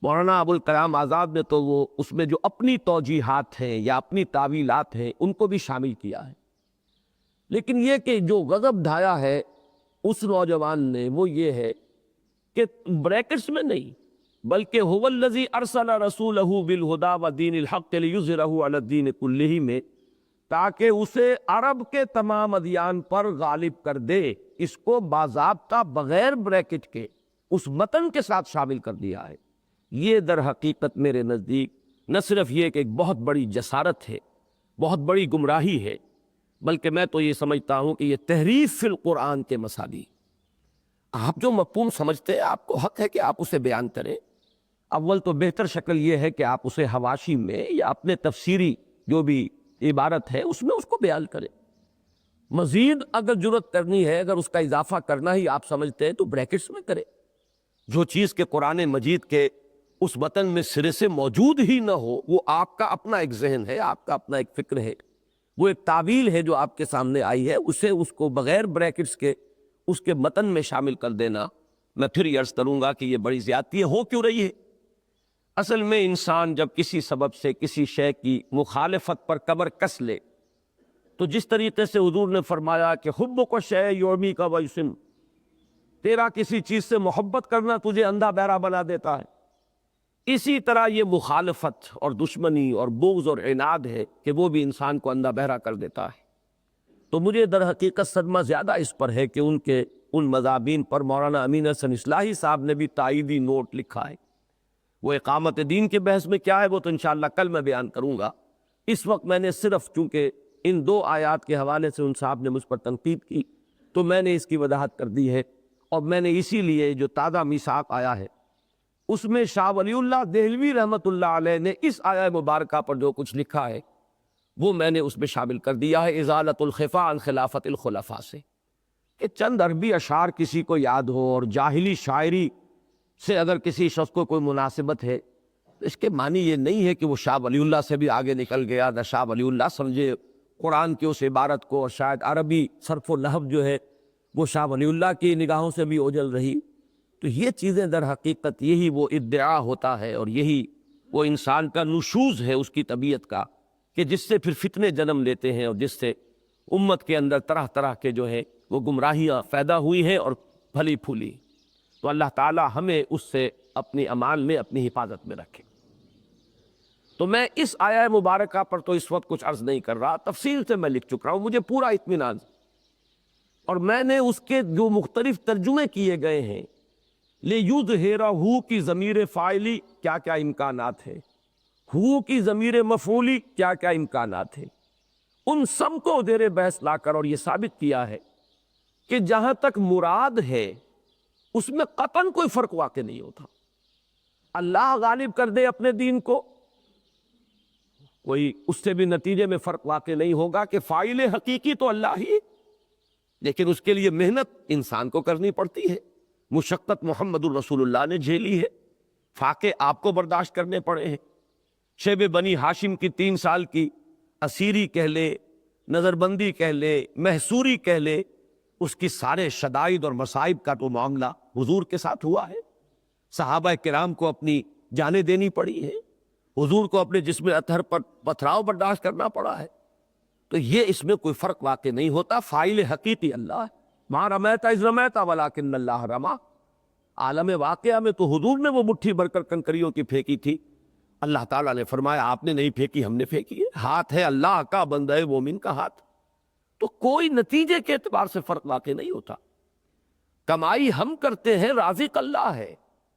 مولانا ابوالکلام آزاد نے تو وہ اس میں جو اپنی توجیحات ہیں یا اپنی تعویلات ہیں ان کو بھی شامل کیا ہے، لیکن یہ کہ جو غضب ڈھایا ہے اس نوجوان نے وہ یہ ہے کہ بریکٹس میں نہیں بلکہ هو الذی ارسل رسولہ بالہدی ودین الحق لیظہرہ علی الدین کلہ میں، تاکہ اسے عرب کے تمام ادیان پر غالب کر دے، اس کو باضابطہ بغیر بریکٹ کے اس متن کے ساتھ شامل کر دیا ہے۔ یہ در حقیقت میرے نزدیک نہ صرف یہ کہ ایک بہت بڑی جسارت ہے، بہت بڑی گمراہی ہے، بلکہ میں تو یہ سمجھتا ہوں کہ یہ تحریف فی القرآن کے مساوی۔ آپ جو مفہوم سمجھتے ہیں آپ کو حق ہے کہ آپ اسے بیان کریں۔ اول تو بہتر شکل یہ ہے کہ آپ اسے حواشی میں یا اپنے تفسیری جو بھی عبارت ہے اس میں اس کو بیان کریں۔ مزید اگر جرت کرنی ہے، اگر اس کا اضافہ کرنا ہی آپ سمجھتے ہیں تو بریکٹس میں کریں۔ جو چیز کہ قرآن مجید کے اس متن میں سرے سے موجود ہی نہ ہو، وہ آپ کا اپنا ایک ذہن ہے، آپ کا اپنا ایک فکر ہے، وہ ایک تعویل ہے جو آپ کے سامنے آئی ہے، اسے اس کو بغیر بریکٹس کے اس کے متن میں شامل کر دینا، میں پھر یہ عرض کروں گا کہ یہ بڑی زیادتی ہو کیوں رہی ہے۔ اصل میں انسان جب کسی سبب سے کسی شے کی مخالفت پر کمر کس لے تو جس طریقے سے حضور نے فرمایا کہ حب کو شے یومی کا ویسن، تیرا کسی چیز سے محبت کرنا تجھے اندھا بہرا بنا دیتا ہے، اسی طرح یہ مخالفت اور دشمنی اور بغض اور عناد ہے کہ وہ بھی انسان کو اندھا بہرا کر دیتا ہے۔ تو مجھے در حقیقت صدمہ زیادہ اس پر ہے کہ ان مضامین پر مولانا امین حسن اصلاحی صاحب نے بھی تائیدی نوٹ لکھا ہے۔ وہ اقامت دین کے بحث میں کیا ہے وہ تو انشاءاللہ کل میں بیان کروں گا۔ اس وقت میں نے صرف چونکہ ان دو آیات کے حوالے سے ان صاحب نے مجھ پر تنقید کی تو میں نے اس کی وضاحت کر دی ہے، اور میں نے اسی لیے جو تازہ میثاق آیا ہے اس میں شاہ ولی اللہ دہلوی رحمۃ اللہ علیہ نے اس آیہ مبارکہ پر جو کچھ لکھا ہے وہ میں نے اس میں شامل کر دیا ہے، ازالت الخفا عن خلافت الخلفاء سے، کہ چند عربی اشعار کسی کو یاد ہو اور جاہلی شاعری سے اگر کسی شخص کو کوئی مناسبت ہے تو اس کے معنی یہ نہیں ہے کہ وہ شاہ ولی اللہ سے بھی آگے نکل گیا، نہ شاہ ولی اللہ سمجھے قرآن کی اس عبارت کو، اور شاید عربی صرف و لحب جو ہے وہ شاہ ولی اللہ کی نگاہوں سے بھی اوجھل رہی۔ تو یہ چیزیں در حقیقت یہی وہ ادعا ہوتا ہے اور یہی وہ انسان کا نشوز ہے اس کی طبیعت کا، کہ جس سے پھر فتنے جنم لیتے ہیں اور جس سے امت کے اندر طرح طرح کے جو ہے وہ گمراہیاں پیدا ہوئی ہیں اور پھلی پھولی۔ تو اللہ تعالی ہمیں اس سے اپنی امان میں اپنی حفاظت میں رکھے۔ تو میں اس آیہ مبارکہ پر تو اس وقت کچھ عرض نہیں کر رہا، تفصیل سے میں لکھ چکا ہوں، مجھے پورا اطمینان، اور میں نے اس کے جو مختلف ترجمے کیے گئے ہیں، لِیُظْہِرَہُ کی ضمیر فاعلی کیا کیا امکانات ہے، ہو کی ضمیر مفعولی کیا کیا امکانات ہے، ان سب کو زیر بحث لا کر اور یہ ثابت کیا ہے کہ جہاں تک مراد ہے اس میں قطعاً کوئی فرق واقع نہیں ہوتا۔ اللہ غالب کر دے اپنے دین کو، کوئی اس سے بھی نتیجے میں فرق واقع نہیں ہوگا کہ فاعل حقیقی تو اللہ ہی، لیکن اس کے لیے محنت انسان کو کرنی پڑتی ہے، مشقت محمد الرسول اللہ نے جھیلی ہے، فاقے آپ کو برداشت کرنے پڑے ہیں۔ شیب بنی ہاشم کی 3 سال کی اسیری کہہ لے، نظر بندی کہہ لے، محصوری کہہ لے، اس کی سارے شدائد اور مصائب کا تو معاملہ حضور کے ساتھ ہوا ہے۔ صحابہ کرام کو اپنی جانیں دینی پڑی ہے، حضور کو اپنے جسم اطہر پر پتھراؤ برداشت کرنا پڑا ہے۔ تو یہ اس میں کوئی فرق واقع نہیں ہوتا، فاعل حقیقی اللہ ہے۔ ما رمیت اذ رمیت ولکن اللہ رما، عالم واقعہ میں تو حضور نے وہ مٹھی بھر کر کنکریوں کی پھینکی تھی، اللہ تعالیٰ نے فرمایا آپ نے نہیں پھینکی، ہم نے پھینکی ہے، ہاتھ ہے اللہ کا، بندہ مومن کا ہاتھ۔ تو کوئی نتیجے کے اعتبار سے فرق واقع نہیں ہوتا۔ کمائی ہم کرتے ہیں، رازق اللہ ہے۔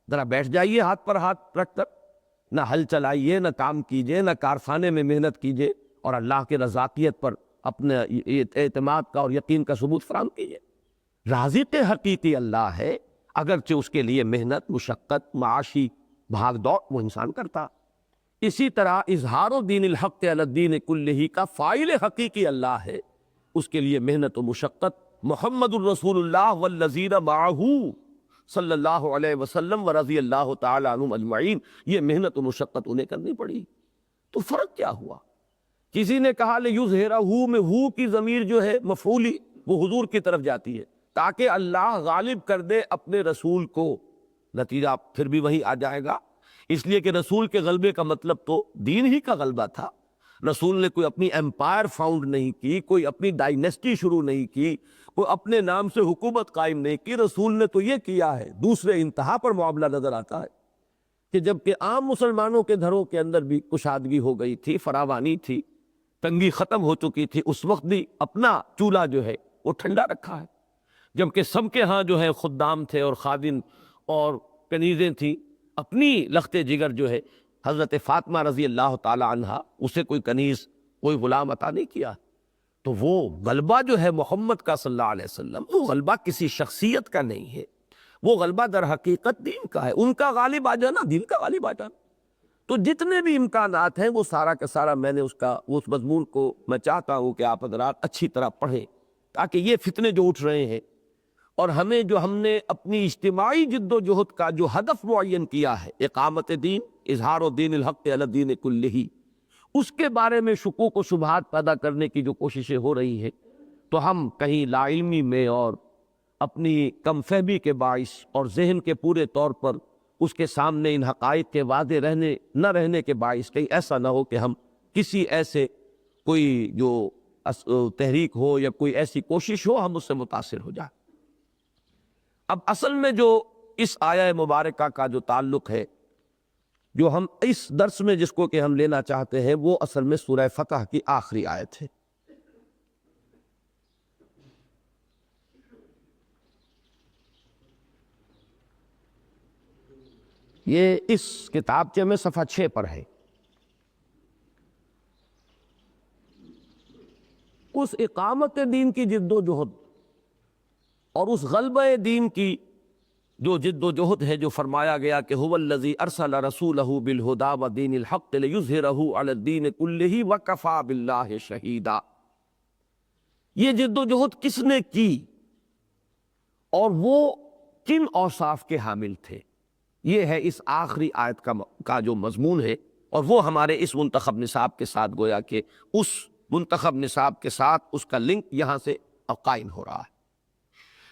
ذرا بیٹھ جائیے ہاتھ پر ہاتھ رکھ کر، نہ ہل چلائیے، نہ کام کیجیے، نہ کارخانے میں محنت کیجیے، اور اللہ کے رزاقیت پر اپنے اعتماد کا اور یقین کا ثبوت فراہم کیجیے۔ رازق حقیقی اللہ ہے، اگرچہ اس کے لیے محنت، مشقت، معاشی بھاگ دوڑ وہ انسان کرتا۔ اسی طرح اظہار دین الحق علی الدین کلہ کا فاعل حقیقی اللہ ہے، اس کے لیے محنت و مشقت محمد الرسول اللہ والذین معہ صلی اللہ علیہ وسلم ورضی اللہ تعالی عنہم اجمعین، یہ محنت و مشقت انہیں کرنی پڑی۔ تو فرق کیا ہوا؟ کسی نے کہا لیظہرہ میں ہو کی ضمیر جو ہے مفعولی وہ حضور کی طرف جاتی ہے تاکہ اللہ غالب کر دے اپنے رسول کو، نتیجہ پھر بھی وہی آ جائے گا۔ اس لیے کہ رسول کے غلبے کا مطلب تو دین ہی کا غلبہ تھا۔ رسول نے کوئی اپنی امپائر فاؤنڈ نہیں کی، کوئی اپنی ڈائنیسٹی شروع نہیں کی، کوئی اپنے نام سے حکومت قائم نہیں کی۔ رسول نے تو یہ کیا ہے، دوسرے انتہا پر معاملہ نظر آتا ہے کہ جبکہ عام مسلمانوں کے گھروں کے اندر بھی کشادگی ہو گئی تھی، فراوانی تھی، تنگی ختم ہو چکی تھی، اس وقت بھی اپنا چولہا جو ہے وہ ٹھنڈا رکھا ہے، جبکہ سب کے ہاں جو ہے خدام تھے اور خادم اور کنیزیں تھیں۔ اپنی لخت جگر جو ہے حضرت فاطمہ رضی اللہ تعالی عنہا، اسے کوئی کنیز، کوئی غلام عطا نہیں کیا۔ تو وہ غلبہ جو ہے محمد کا صلی اللہ علیہ وسلم، وہ غلبہ کسی شخصیت کا نہیں ہے، وہ غلبہ در حقیقت دین کا ہے۔ ان کا غالب آ جانا دین کا غالب آ جانا۔ تو جتنے بھی امکانات ہیں وہ سارا کا سارا میں نے اس مضمون کو میں چاہتا ہوں کہ آپ حضرات اچھی طرح پڑھیں، تاکہ یہ فتنے جو اٹھ رہے ہیں اور ہم نے اپنی اجتماعی جد و جہد کا جو ہدف معین کیا ہے، اقامت دین، اظہار و دین الحق علی الدین کلہ، اس کے بارے میں شکوک و شبہات پیدا کرنے کی جو کوششیں ہو رہی ہیں، تو ہم کہیں لا علمی میں اور اپنی کم فہمی کے باعث اور ذہن کے پورے طور پر اس کے سامنے ان حقائق کے واضح نہ رہنے کے باعث کہیں ایسا نہ ہو کہ ہم کسی ایسے کوئی جو تحریک ہو یا کوئی ایسی کوشش ہو ہم اس سے متاثر ہو جائیں۔ اب اصل میں جو اس آیہ مبارکہ کا جو تعلق ہے، جو ہم اس درس میں جس کو کہ ہم لینا چاہتے ہیں، وہ اصل میں سورہ فتح کی آخری آیت ہے۔ یہ اس کتابچے میں صفحہ 6 پر ہے۔ اس اقامت دین کی جد و جہد اور اس غلبہ دین کی جو جد و جہد ہے، جو فرمایا گیا کہ هو الذی ارسل رسولہ بالہدی ودین الحق لیظہرہ علی الدین کلہ وکفی باللہ شہیدا۔ یہ جد و جہد کس نے کی اور وہ کن اوصاف کے حامل تھے؟ یہ ہے اس آخری آیت کا جو مضمون ہے، اور وہ ہمارے اس منتخب نصاب کے ساتھ گویا کہ اس منتخب نصاب کے ساتھ اس کا لنک یہاں سے قائم ہو رہا ہے۔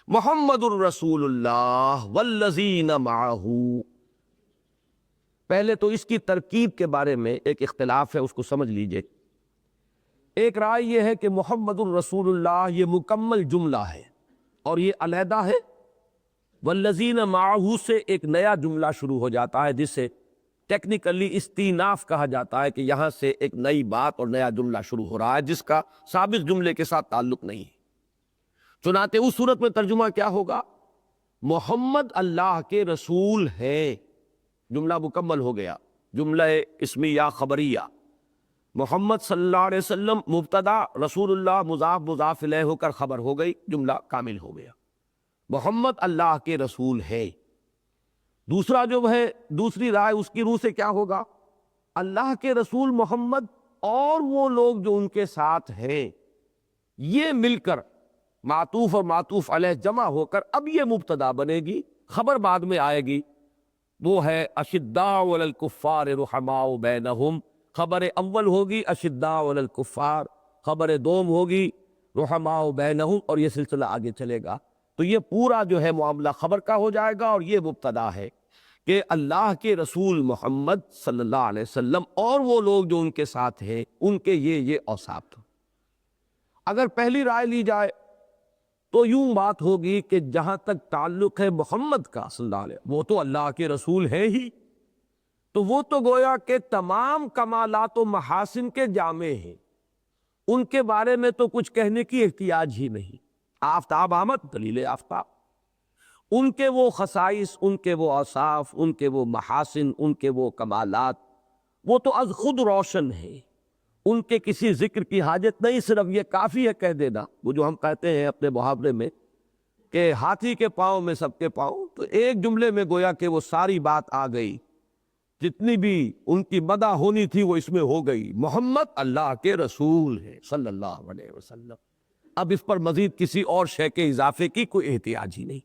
محمد الرسول اللہ والذین معہ۔ پہلے تو اس کی ترکیب کے بارے میں ایک اختلاف ہے، اس کو سمجھ لیجئے۔ ایک رائے یہ ہے کہ محمد الرسول اللہ یہ مکمل جملہ ہے اور یہ علیحدہ ہے، والذین معہ سے ایک نیا جملہ شروع ہو جاتا ہے جسے ٹیکنیکلی استیناف کہا جاتا ہے، کہ یہاں سے ایک نئی بات اور نیا جملہ شروع ہو رہا ہے جس کا سابق جملے کے ساتھ تعلق نہیں ہے۔ چنانچہ اس صورت میں ترجمہ کیا ہوگا؟ محمد اللہ کے رسول ہے، جملہ مکمل ہو گیا، جملہ اسمیہ خبریہ۔ محمد صلی اللہ علیہ وسلم مبتدا، رسول اللہ مضاف مضاف الیہ ہو کر خبر ہو گئی، جملہ کامل ہو گیا۔ محمد اللہ کے رسول ہے۔ دوسرا جو ہے، دوسری رائے اس کی روح سے کیا ہوگا؟ اللہ کے رسول محمد اور وہ لوگ جو ان کے ساتھ ہیں، یہ مل کر معطوف اور معطوف علیہ جمع ہو کر اب یہ مبتدا بنے گی، خبر بعد میں آئے گی، وہ ہے اشداء علی الکفار رحماء بینہم۔ خبر اول ہوگی اشداء علی الکفار، خبر دوم ہوگی رحماء بینہم، اور یہ سلسلہ آگے چلے گا۔ تو یہ پورا جو ہے معاملہ خبر کا ہو جائے گا، اور یہ مبتدا ہے کہ اللہ کے رسول محمد صلی اللہ علیہ وسلم اور وہ لوگ جو ان کے ساتھ ہیں، ان کے یہ اوصاف تھے۔ اگر پہلی رائے لی جائے تو یوں بات ہوگی کہ جہاں تک تعلق ہے محمد کا صلی اللہ علیہ، وہ تو اللہ کے رسول ہے ہی، تو وہ تو گویا کہ تمام کمالات و محاسن کے جامع ہیں، ان کے بارے میں تو کچھ کہنے کی احتیاج ہی نہیں۔ آفتاب آمد، دلیل آفتاب، ان کے وہ خصائص، ان کے وہ اوصاف، ان کے وہ محاسن، ان کے وہ کمالات، وہ تو از خود روشن ہے، ان کے کسی ذکر کی حاجت نہیں۔ صرف یہ کافی ہے کہہ دینا، وہ جو ہم کہتے ہیں اپنے محاورے میں کہ ہاتھی کے پاؤں میں سب کے پاؤں، تو ایک جملے میں گویا کہ وہ ساری بات آ گئی، جتنی بھی ان کی مدح ہونی تھی وہ اس میں ہو گئی۔ محمد اللہ کے رسول ہے صلی اللہ علیہ وسلم، اب اس پر مزید کسی اور شے کے اضافے کی کوئی احتیاج ہی نہیں۔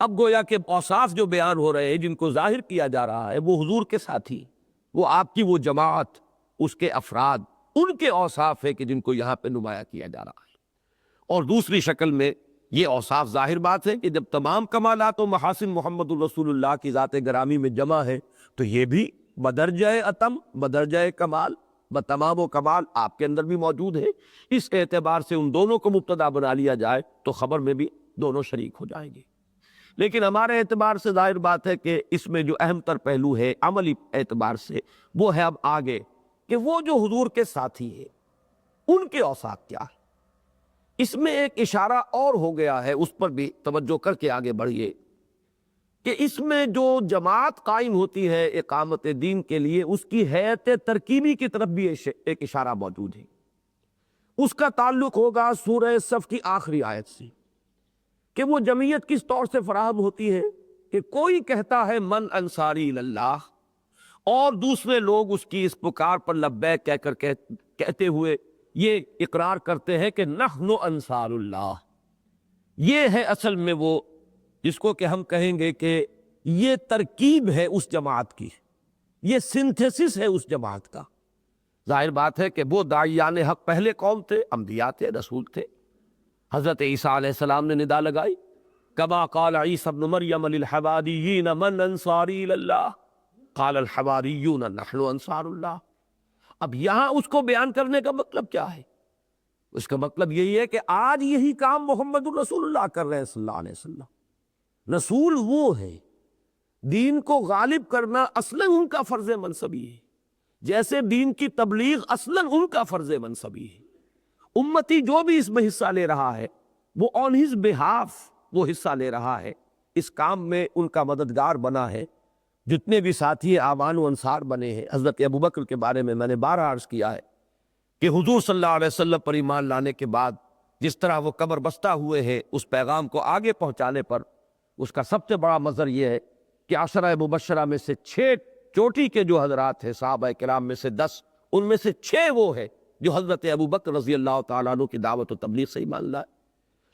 اب گویا کہ اوصاف جو بیان ہو رہے ہیں، جن کو ظاہر کیا جا رہا ہے، وہ حضور کے ساتھی، وہ آپ کی وہ جماعت، اس کے افراد، ان کے اوصاف ہے کہ جن کو یہاں پہ نمایاں کیا جا رہا ہے۔ اور دوسری شکل میں یہ اوصاف ظاہر بات ہے کہ جب تمام کمالات و محاسن محمد الرسول اللہ کی ذات گرامی میں جمع ہے تو یہ بھی بدرجہ اتم بدرجہ کمال بتمام و کمال آپ کے اندر بھی موجود ہے. اس اعتبار سے ان دونوں کو مبتدا بنا لیا جائے تو خبر میں بھی دونوں شریک ہو جائیں گے. لیکن ہمارے اعتبار سے ظاہر بات ہے کہ اس میں جو اہم تر پہلو ہے عملی اعتبار سے وہ ہے اب آگے کہ وہ جو حضور کے ساتھی ہے ان کے اوصاف کیا ہے. اس میں ایک اشارہ اور ہو گیا ہے، اس پر بھی توجہ کر کے آگے بڑھیے کہ اس میں جو جماعت قائم ہوتی ہے اقامت دین کے لیے اس کی ہیئت ترکیبی کی طرف بھی ایک اشارہ موجود ہے. اس کا تعلق ہوگا سورہ صف کی آخری آیت سے کہ وہ جمعیت کس طور سے فراہم ہوتی ہے کہ کوئی کہتا ہے من انصاری اللہ اور دوسرے لوگ اس کی اس پکار پر لبیک کہہ کر کہتے ہوئے یہ اقرار کرتے ہیں کہ نحن انصار اللہ. یہ ہے اصل میں وہ جس کو کہ ہم کہیں گے کہ یہ ترکیب ہے اس جماعت کی، یہ سنتھیسس ہے اس جماعت کا. ظاہر بات ہے کہ وہ داعیان حق پہلے قوم تھے، انبیاء تھے، رسول تھے. حضرت عیسیٰ علیہ السلام نے ندا لگائی کما قال عیسیٰ ابن مریم للحواریین من انصاری اللہ قال الحواریون نحن انصار اللہ. اب یہاں اس کو بیان کرنے کا مطلب کیا ہے؟ اس کا مطلب یہی ہے کہ آج یہی کام محمد الرسول اللہ کر رہے ہیں صلی اللہ علیہ وسلم. رسول وہ ہے، دین کو غالب کرنا اصلاً ان کا فرض منصبی ہے، جیسے دین کی تبلیغ اصلاً ان کا فرض منصبی ہے. امتی جو بھی اس میں حصہ لے رہا ہے وہ آن ہز بہاف وہ حصہ لے رہا ہے، اس کام میں ان کا مددگار بنا ہے. جتنے بھی ساتھی آوان و انصار بنے ہیں، حضرت ابوبکر کے بارے میں نے بارہا عرض کیا ہے کہ حضور صلی اللہ علیہ وسلم پر ایمان لانے کے بعد جس طرح وہ قبر بستہ ہوئے ہیں اس پیغام کو آگے پہنچانے پر اس کا سب سے بڑا مظہر یہ ہے کہ عشرہ مبشرہ میں سے 6 چوٹی کے جو حضرات ہیں صحابہ کرام میں سے 10 ان میں سے 6 وہ ہے جو حضرت ابوبکر رضی اللہ تعالیٰ عنہ کی دعوت و تبلیغ سے ایمان لائے.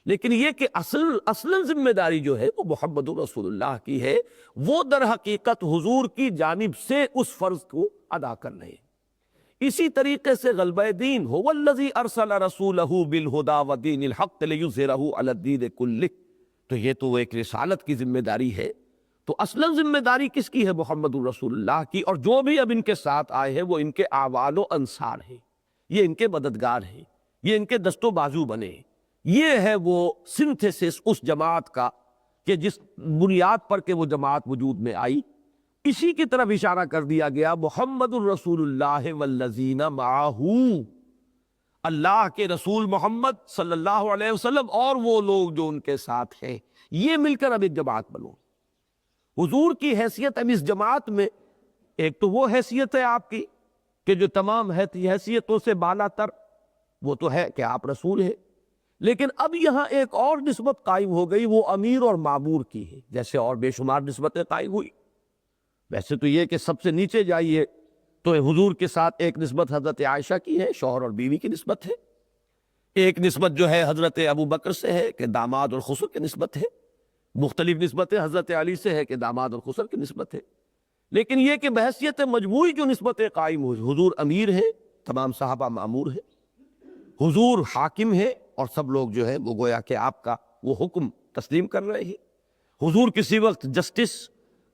لیکن یہ کہ اصل ذمہ داری جو ہے وہ محمد رسول اللہ کی ہے، وہ در حقیقت حضور کی جانب سے اس فرض کو ادا کر رہے ہیں. اسی طریقے سے غلبہ دین هو الذی ارسل رسولہ بالہدی ودین الحق لیظہرہ علی الدین کلہ. تو یہ تو ایک رسالت کی ذمہ داری ہے. تو اصلا ذمہ داری کس کی ہے؟ محمد الرسول اللہ کی. اور جو بھی اب ان کے ساتھ آئے ہیں وہ ان کے آوال و انصار ہیں، یہ ان کے مددگار ہیں، یہ ان کے دست و بازو بنے. یہ ہے وہ سنتھیسس اس جماعت کا کہ جس بنیاد پر کہ وہ جماعت وجود میں آئی. اسی کی طرف اشارہ کر دیا گیا محمد الرسول اللہ والذین معہ، اللہ کے رسول محمد صلی اللہ علیہ وسلم اور وہ لوگ جو ان کے ساتھ ہیں، یہ مل کر اب ایک جماعت بنو. حضور کی حیثیت اب اس جماعت میں ایک تو وہ حیثیت ہے آپ کی کہ جو تمام حیثیتوں سے بالا تر وہ تو ہے کہ آپ رسول ہیں. لیکن اب یہاں ایک اور نسبت قائم ہو گئی، وہ امیر اور مامور کی ہے. جیسے اور بے شمار نسبتیں قائم ہوئی، ویسے تو یہ کہ سب سے نیچے جائیے تو حضور کے ساتھ ایک نسبت حضرت عائشہ کی ہے، شوہر اور بیوی کی نسبت ہے. ایک نسبت جو ہے حضرت ابوبکر سے ہے کہ داماد اور خسر کی نسبت ہے. مختلف نسبتیں حضرت علی سے ہے کہ داماد اور خسر کی نسبت ہے. لیکن یہ کہ بحیثیت مجموعی جو نسبتیں قائم ہوئی، حضور امیر ہیں، تمام صحابہ مامور ہیں، حضور حاکم ہے اور سب لوگ جو ہے وہ گویا کہ آپ کا وہ حکم تسلیم کر رہے ہیں. حضور کسی وقت جسٹس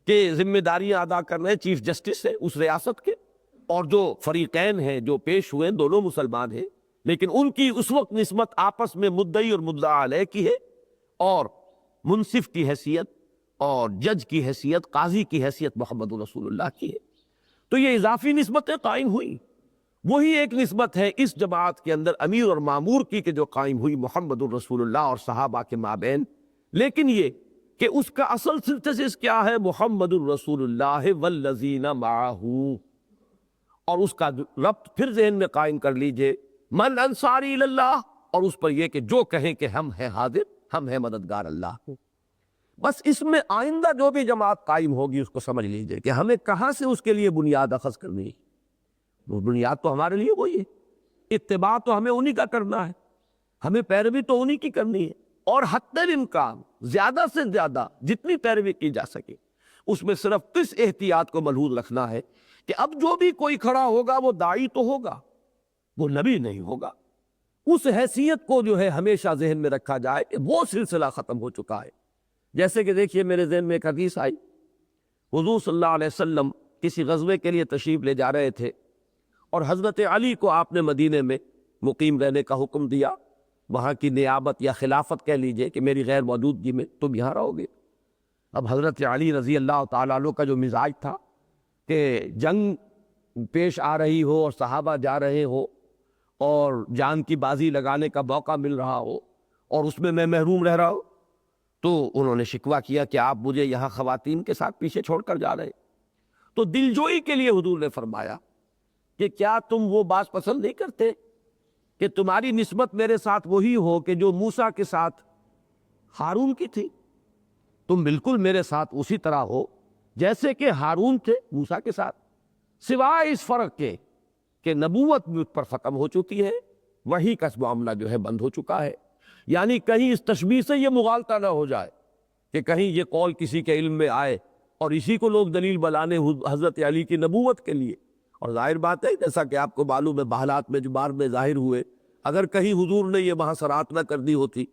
کے ذمہ داریاں ادا کر رہے ہیں، چیف جسٹس ہے اس ریاست کے، اور جو فریقین ہیں جو پیش ہوئے دونوں مسلمان ہیں، لیکن ان کی اس وقت نسبت آپس میں مدعی اور مدعا علیہ کی ہے، اور منصف کی حیثیت اور جج کی حیثیت، قاضی کی حیثیت محمد رسول اللہ کی ہے. تو یہ اضافی نسبتیں قائم ہوئی. وہی ایک نسبت ہے اس جماعت کے اندر امیر اور مامور کی کہ جو قائم ہوئی محمد الرسول اللہ اور صحابہ کے مابین. لیکن یہ کہ اس کا اصل سنتھیسس کیا ہے؟ محمد الرسول اللہ والذین معہ. اور اس کا ربط پھر ذہن میں قائم کر لیجئے، من انصاری اللہ، اور اس پر یہ کہ جو کہیں کہ ہم ہیں حاضر، ہم ہیں مددگار اللہ کو. بس اس میں آئندہ جو بھی جماعت قائم ہوگی اس کو سمجھ لیجئے کہ ہمیں کہاں سے اس کے لیے بنیاد اخذ کرنی ہے. وہ بنیاد تو ہمارے لیے وہی ہے، اتباع تو ہمیں انہی کا کرنا ہے، ہمیں پیروی تو انہی کی کرنی ہے. اور حتی الامکان زیادہ سے زیادہ جتنی پیروی کی جا سکے اس میں صرف اس احتیاط کو ملحوظ رکھنا ہے کہ اب جو بھی کوئی کھڑا ہوگا وہ داعی تو ہوگا، وہ نبی نہیں ہوگا. اس حیثیت کو جو ہے ہمیشہ ذہن میں رکھا جائے کہ وہ سلسلہ ختم ہو چکا ہے۔ جیسے کہ دیکھیے میرے ذہن میں ایک حدیث آئی، حضور صلی اللہ علیہ وسلم کسی غزوے کے لیے تشریف لے جا رہے تھے اور حضرت علی کو آپ نے مدینے میں مقیم رہنے کا حکم دیا، وہاں کی نیابت یا خلافت کہہ لیجئے کہ میری غیر موجودگی میں تم یہاں رہو گے۔ اب حضرت علی رضی اللہ تعالیٰ عنہ کا جو مزاج تھا کہ جنگ پیش آ رہی ہو اور صحابہ جا رہے ہو اور جان کی بازی لگانے کا موقع مل رہا ہو اور اس میں محروم رہ رہا ہوں، تو انہوں نے شکوہ کیا کہ آپ مجھے یہاں خواتین کے ساتھ پیچھے چھوڑ کر جا رہے۔ تو دلجوئی کے لیے حضور نے فرمایا کہ کیا تم وہ بات پسند نہیں کرتے کہ تمہاری نسبت میرے ساتھ وہی ہو کہ جو موسیٰ کے ساتھ ہارون کی تھی؟ تم بالکل میرے ساتھ اسی طرح ہو جیسے کہ ہارون تھے موسیٰ کے ساتھ، سوائے اس فرق کے کہ نبوت مجھ پر ختم ہو چکی ہے، وہی کا معاملہ جو ہے بند ہو چکا ہے۔ یعنی کہیں اس تشبیہ سے یہ مغالطہ نہ ہو جائے کہ کہیں یہ قول کسی کے علم میں آئے اور اسی کو لوگ دلیل بلانے حضرت علی کی نبوت کے لیے۔ اور ظاہر بات ہے جیسا کہ آپ کو معلوم ہے بحالات میں جو بار میں ظاہر ہوئے، اگر کہیں حضور نے یہ وہاں صراحت نہ کر دی ہوتی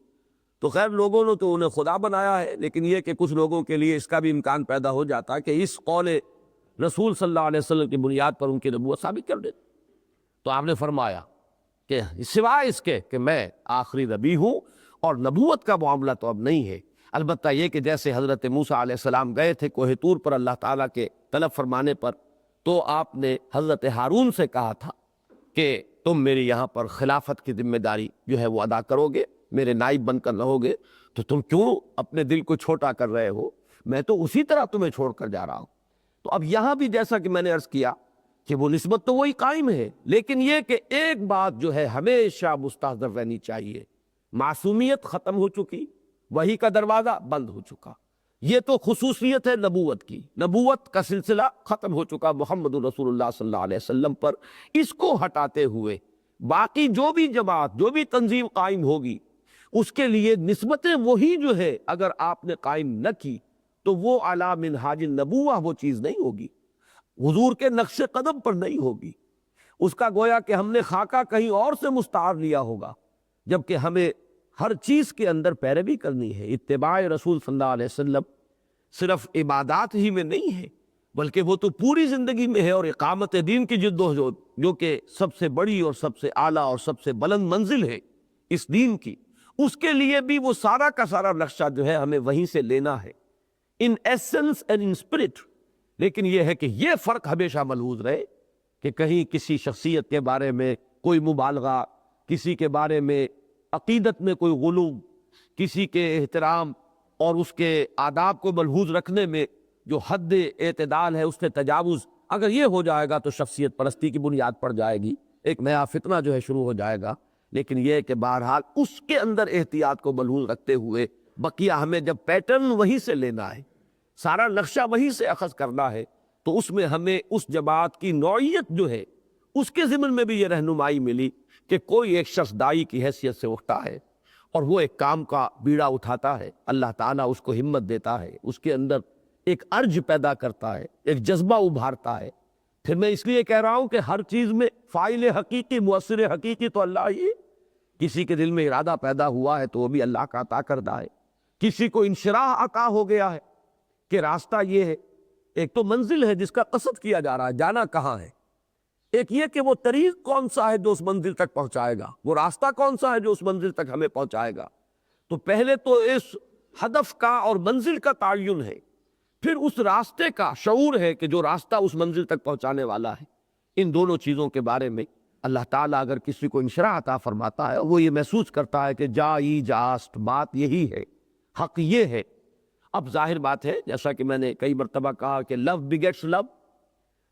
تو خیر لوگوں نے تو انہیں خدا بنایا ہے، لیکن یہ کہ کچھ لوگوں کے لیے اس کا بھی امکان پیدا ہو جاتا کہ اس قول رسول صلی اللہ علیہ وسلم کی بنیاد پر ان کی نبوت ثابت کر دیتے۔ تو آپ نے فرمایا کہ سوائے اس کے کہ میں آخری نبی ہوں اور نبوت کا معاملہ تو اب نہیں ہے، البتہ یہ کہ جیسے حضرت موسیٰ علیہ السلام گئے تھے کوہ طور پر اللہ تعالیٰ کے طلب فرمانے پر، تو آپ نے حضرت ہارون سے کہا تھا کہ تم میری یہاں پر خلافت کی ذمہ داری جو ہے وہ ادا کرو گے، میرے نائب بن کر رہو گے، تو تم کیوں اپنے دل کو چھوٹا کر رہے ہو؟ میں تو اسی طرح تمہیں چھوڑ کر جا رہا ہوں۔ تو اب یہاں بھی جیسا کہ میں نے عرض کیا کہ وہ نسبت تو وہی قائم ہے، لیکن یہ کہ ایک بات جو ہے ہمیشہ مستحضر رہنی چاہیے، معصومیت ختم ہو چکی، وہی کا دروازہ بند ہو چکا۔ یہ تو خصوصیت ہے نبوت کی، نبوت کا سلسلہ ختم ہو چکا محمد رسول اللہ صلی اللہ علیہ وسلم پر۔ اس کو ہٹاتے ہوئے باقی جو بھی جماعت جو بھی تنظیم قائم ہوگی اس کے لیے نسبتیں وہی جو ہے اگر آپ نے قائم نہ کی تو وہ علی منہاج النبوہ وہ چیز نہیں ہوگی، حضور کے نقش قدم پر نہیں ہوگی، اس کا گویا کہ ہم نے خاکہ کہیں اور سے مستعار لیا ہوگا، جبکہ ہمیں ہر چیز کے اندر پیروی کرنی ہے۔ اتباع رسول صلی اللہ علیہ وسلم صرف عبادات ہی میں نہیں ہے بلکہ وہ تو پوری زندگی میں ہے، اور اقامت دین کی جد و جہد جو کہ سب سے بڑی اور سب سے اعلیٰ اور سب سے بلند منزل ہے اس دین کی، اس کے لیے بھی وہ سارا کا سارا نقشہ جو ہے ہمیں وہیں سے لینا ہے، ان ایسنس اینڈ ان اسپرٹ۔ لیکن یہ ہے کہ یہ فرق ہمیشہ ملحوظ رہے کہ کہیں کسی شخصیت کے بارے میں کوئی مبالغہ، کسی کے بارے میں عقیدت میں کوئی غلو، کسی کے احترام اور اس کے آداب کو ملحوظ رکھنے میں جو حد اعتدال ہے اس سے تجاوز، اگر یہ ہو جائے گا تو شخصیت پرستی کی بنیاد پڑ جائے گی، ایک نیا فتنہ جو ہے شروع ہو جائے گا۔ لیکن یہ کہ بہرحال اس کے اندر احتیاط کو ملحوظ رکھتے ہوئے بقیہ ہمیں جب پیٹرن وہیں سے لینا ہے، سارا نقشہ وہیں سے اخذ کرنا ہے، تو اس میں ہمیں اس جماعت کی نوعیت جو ہے اس کے ضمن میں بھی یہ رہنمائی ملی کہ کوئی ایک شخص دائی کی حیثیت سے اٹھتا ہے اور وہ ایک کام کا بیڑا اٹھاتا ہے، اللہ تعالیٰ اس کو ہمت دیتا ہے، اس کے اندر ایک ارج پیدا کرتا ہے، ایک جذبہ ابھارتا ہے۔ پھر میں اس لیے کہہ رہا ہوں کہ ہر چیز میں فاعل حقیقی، مؤثر حقیقی تو اللہ ہی ہے۔ کسی کے دل میں ارادہ پیدا ہوا ہے تو وہ بھی اللہ کا عطا کردہ ہے، کسی کو انشراح عطا ہو گیا ہے کہ راستہ یہ ہے، ایک تو منزل ہے جس کا قصد کیا جا رہا ہے، جانا کہاں ہے، ایک یہ کہ وہ طریق کون سا ہے جو اس منزل تک پہنچائے گا، وہ راستہ کون سا ہے جو اس منزل تک ہمیں پہنچائے گا۔ تو پہلے تو اس ہدف کا اور منزل کا تعین ہے، پھر اس راستے کا شعور ہے کہ جو راستہ اس منزل تک پہنچانے والا ہے۔ ان دونوں چیزوں کے بارے میں اللہ تعالیٰ اگر کسی کو انشراح عطا فرماتا ہے، وہ یہ محسوس کرتا ہے کہ جائی جاست، بات یہی ہے، حق یہ ہے۔ اب ظاہر بات ہے جیسا کہ میں نے کئی مرتبہ کہا کہ لو بگیٹس لو،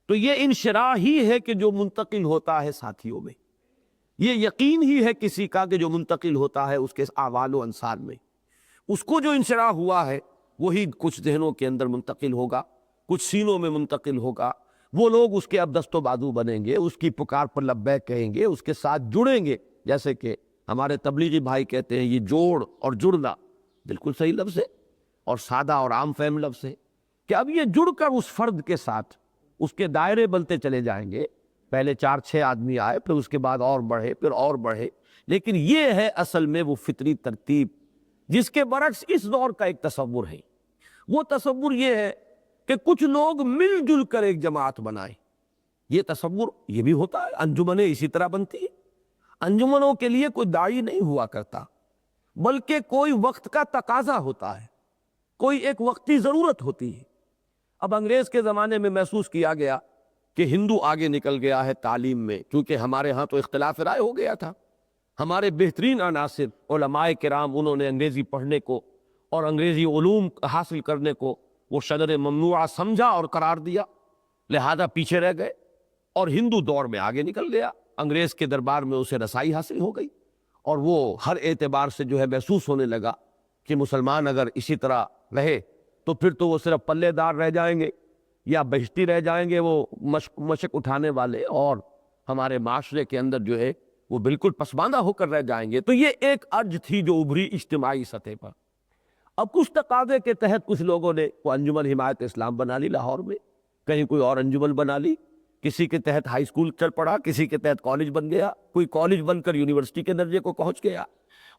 تو یہ انشراح ہی ہے کہ جو منتقل ہوتا ہے ساتھیوں میں، یہ یقین ہی ہے کسی کا کہ جو منتقل ہوتا ہے اس کے اعمال و انصار میں، اس کو جو انشراح ہوا ہے وہی کچھ ذہنوں کے اندر منتقل ہوگا، کچھ سینوں میں منتقل ہوگا، وہ لوگ اس کے اب دست و بازو بنیں گے، اس کی پکار پر لبیک کہیں گے، اس کے ساتھ جڑیں گے۔ جیسے کہ ہمارے تبلیغی بھائی کہتے ہیں یہ جوڑ اور جڑنا بالکل صحیح لفظ ہے اور سادہ اور عام فہم لفظ ہے کہ اب یہ جڑ کر اس فرد کے ساتھ اس کے دائرے بنتے چلے جائیں گے، پہلے 4-6 آدمی آئے، پھر اس کے بعد اور بڑھے، پھر اور بڑھے، لیکن یہ ہے اصل میں وہ فطری ترتیب جس کے برعکس اس دور کا ایک تصور ہے۔ وہ تصور یہ ہے کہ کچھ لوگ مل جل کر ایک جماعت بنائیں۔ یہ تصور یہ بھی ہوتا ہے، انجمنیں اسی طرح بنتی ہیں۔ انجمنوں کے لیے کوئی داعی نہیں ہوا کرتا، بلکہ کوئی وقت کا تقاضا ہوتا ہے، کوئی ایک وقتی ضرورت ہوتی ہے۔ اب انگریز کے زمانے میں محسوس کیا گیا کہ ہندو آگے نکل گیا ہے تعلیم میں، کیونکہ ہمارے ہاں تو اختلاف رائے ہو گیا تھا۔ ہمارے بہترین عناصر علماء کرام انہوں نے انگریزی پڑھنے کو اور انگریزی علوم حاصل کرنے کو وہ شجر ممنوعہ سمجھا اور قرار دیا، لہذا پیچھے رہ گئے اور ہندو دور میں آگے نکل گیا۔ انگریز کے دربار میں اسے رسائی حاصل ہو گئی اور وہ ہر اعتبار سے جو ہے محسوس ہونے لگا کہ مسلمان اگر اسی طرح رہے تو پھر تو وہ صرف پلے دار رہ جائیں گے یا بہشتی رہ جائیں گے، وہ مشق اٹھانے والے، اور ہمارے معاشرے کے اندر جو ہے وہ بالکل پسماندہ ہو کر رہ جائیں گے۔ تو یہ ایک ارج تھی جو ابھری اجتماعی سطح پر۔ اب کچھ تقاضے کے تحت کچھ لوگوں نے وہ انجمن حمایت اسلام بنا لی لاہور میں، کہیں کوئی اور انجمن بنا لی، کسی کے تحت ہائی اسکول چل پڑا، کسی کے تحت کالج بن گیا، کوئی کالج بن کر یونیورسٹی کے درجے کو پہنچ گیا۔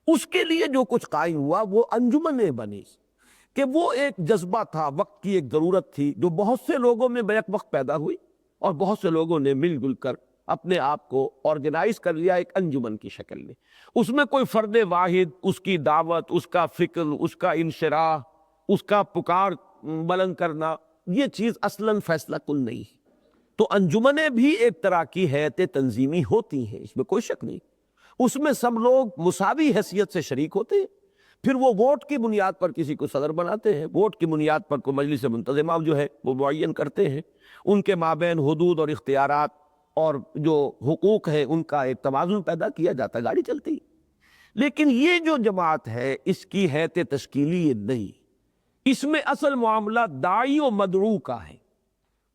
اس کے لیے جو کچھ قائم ہوا وہ انجمنیں بنی کہ وہ ایک جذبہ تھا، وقت کی ایک ضرورت تھی جو بہت سے لوگوں میں بیک وقت پیدا ہوئی، اور بہت سے لوگوں نے مل جل کر اپنے آپ کو آرگنائز کر لیا ایک انجمن کی شکل میں۔ اس میں کوئی فرد واحد، اس کی دعوت، اس کا فکر، اس کا انشراح، اس کا پکار بلند کرنا، یہ چیز اصلاً فیصلہ کن نہیں ہے۔ تو انجمنیں بھی ایک طرح کی حیثیت تنظیمی ہوتی ہیں، اس میں کوئی شک نہیں۔ اس میں سب لوگ مساوی حیثیت سے شریک ہوتے ہیں، پھر وہ ووٹ کی بنیاد پر کسی کو صدر بناتے ہیں، ووٹ کی بنیاد پر کوئی مجلس منتظمہ جو ہے وہ معین کرتے ہیں، ان کے مابین حدود اور اختیارات اور جو حقوق ہیں ان کا ایک توازن پیدا کیا جاتا ہے، گاڑی چلتی ہے۔ لیکن یہ جو جماعت ہے اس کی حیثیت تشکیلی نہیں، اس میں اصل معاملہ داعی و مدعو کا ہے۔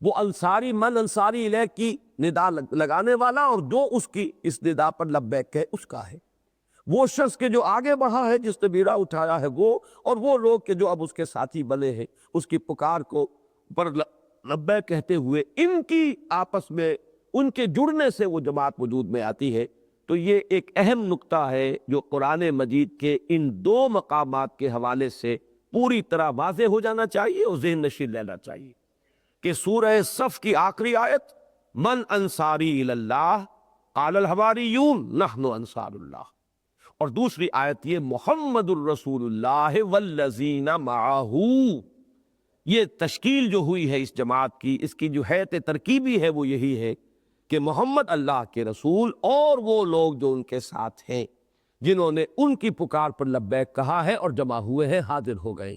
وہ انصاری من انصاری الیہ کی ندا لگانے والا اور جو اس کی اس ندا پر لبیک ہے اس کا ہے۔ وہ شخص کے جو آگے بڑھا ہے، جس نے بیڑا اٹھایا ہے وہ، اور وہ لوگ کہ جو اب اس کے ساتھی بنے ہیں اس کی پکار کو پر لبیک کہتے ہوئے ان کی آپس میں ان کے جڑنے سے وہ جماعت وجود میں آتی ہے۔ تو یہ ایک اہم نقطہ ہے جو قرآن مجید کے ان دو مقامات کے حوالے سے پوری طرح واضح ہو جانا چاہیے اور ذہن نشین لینا چاہیے کہ سورہ صف کی آخری آیت من انصاری الی اللہ قال الحواریون نحن انصار اللہ، اور دوسری آیت یہ محمد الرسول اللہ والذین معہ۔ یہ تشکیل جو ہوئی ہے اس جماعت کی، اس کی جو حیثیت ترکیبی ہے وہ یہی ہے کہ محمد اللہ کے رسول اور وہ لوگ جو ان کے ساتھ ہیں جنہوں نے ان کی پکار پر لبیک کہا ہے اور جمع ہوئے ہیں، حاضر ہو گئے۔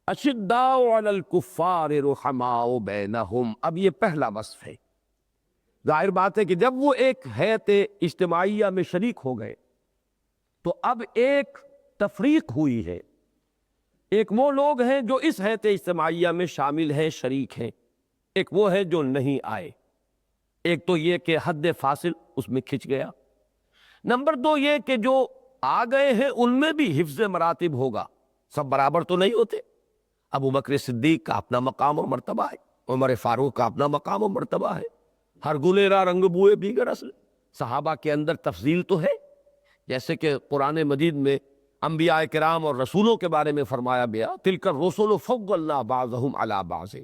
اشداء علی الکفار رحماء بینہم، اب یہ پہلا وصف ہے۔ ظاہر بات ہے کہ جب وہ ایک حیثیت اجتماعیہ میں شریک ہو گئے تو اب ایک تفریق ہوئی ہے۔ ایک وہ لوگ ہیں جو اس حیثیت اجتماعیہ میں شامل ہیں، شریک ہیں، ایک وہ ہے جو نہیں آئے۔ ایک تو یہ کہ حد فاصل اس میں کھنچ گیا، نمبر دو یہ کہ جو آ گئے ہیں ان میں بھی حفظ مراتب ہوگا، سب برابر تو نہیں ہوتے۔ ابو بکر صدیق کا اپنا مقام و مرتبہ ہے، عمر فاروق کا اپنا مقام و مرتبہ ہے، ہر گلیرا رنگ بوئے دیگر اصل۔ صحابہ کے اندر تفضیل تو ہے، جیسے کہ قرآن مجید میں انبیاء کرام اور رسولوں کے بارے میں فرمایا گیا تلک الرسل فضلنا بعضهم علی بعض،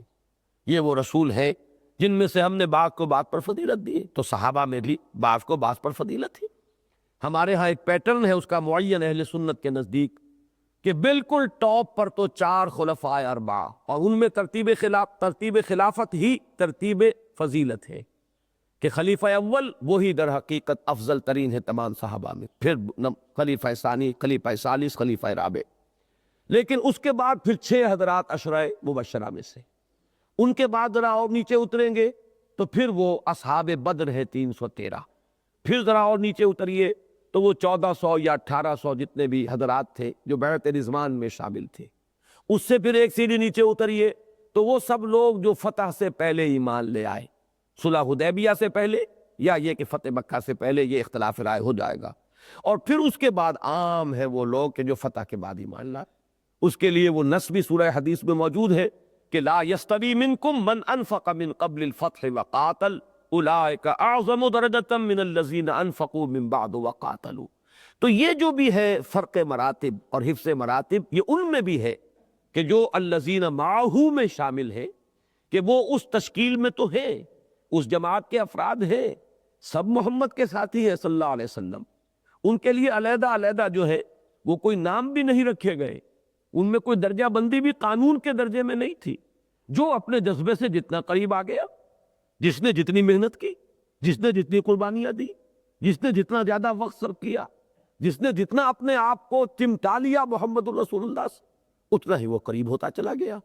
یہ وہ رسول ہیں جن میں سے ہم نے بعض کو بعض پر فضیلت دی ہے۔ تو صحابہ میں بھی بعض کو بعض پر فضیلت ہے۔ ہمارے ہاں ایک پیٹرن ہے اس کا معین اہل سنت کے نزدیک کہ بالکل ٹاپ پر تو 4 خلفاء اربعہ، اور ان میں ترتیب خلافت ہی ترتیب فضیلت ہے کہ خلیفہ اول وہی در حقیقت افضل ترین ہے تمام صحابہ میں، پھر خلیفہ ثانی، خلیفہ ثالث، خلیفہ رابع، لیکن اس کے بعد پھر 6 حضرات عشرہ مبشرہ میں سے۔ ان کے بعد ذرا اور نیچے اتریں گے تو پھر وہ اصحاب بدر ہے 313، پھر ذرا اور نیچے اتریے تو وہ 1400 یا 1800 جتنے بھی حضرات تھے جو بیعت رضوان میں شامل تھے۔ اس سے پھر ایک سیڑھی نیچے اتریے تو وہ سب لوگ جو فتح سے پہلے ایمان لے آئے، صلح حدیبیہ سے پہلے یا یہ کہ فتح مکہ سے پہلے، یہ اختلاف رائے ہو جائے گا۔ اور پھر اس کے بعد عام ہے وہ لوگ کہ جو فتح کے بعد ایمان لائے۔ اس کے لیے وہ نص بھی سورہ حدیث میں موجود ہے کہ لا یستوی منکم من انفق من قبل الفتح وقاتل اولئک اعظم درجۃ من الذین انفقوا من بعد وقاتلوا۔ تو یہ جو بھی ہے فرق مراتب اور حفظ مراتب، یہ ان میں بھی ہے کہ جو الذین معہ میں شامل ہے، کہ وہ اس تشکیل میں تو ہے، اس جماعت کے افراد ہیں، سب محمد کے ساتھی ہیں صلی اللہ علیہ وسلم، ان کے لیے علیحدہ علیحدہ جو ہے وہ کوئی نام بھی نہیں رکھے گئے، ان میں کوئی درجہ بندی بھی قانون کے درجے میں نہیں تھی۔ جو اپنے جذبے سے جتنا قریب آ گیا، جس نے جتنی محنت کی، جس نے جتنی قربانیاں دی، جس نے جتنا زیادہ وقت صرف کیا، جس نے جتنا اپنے آپ کو چمٹا لیا محمد الرسول اللہ سے، اتنا ہی وہ قریب ہوتا چلا گیا،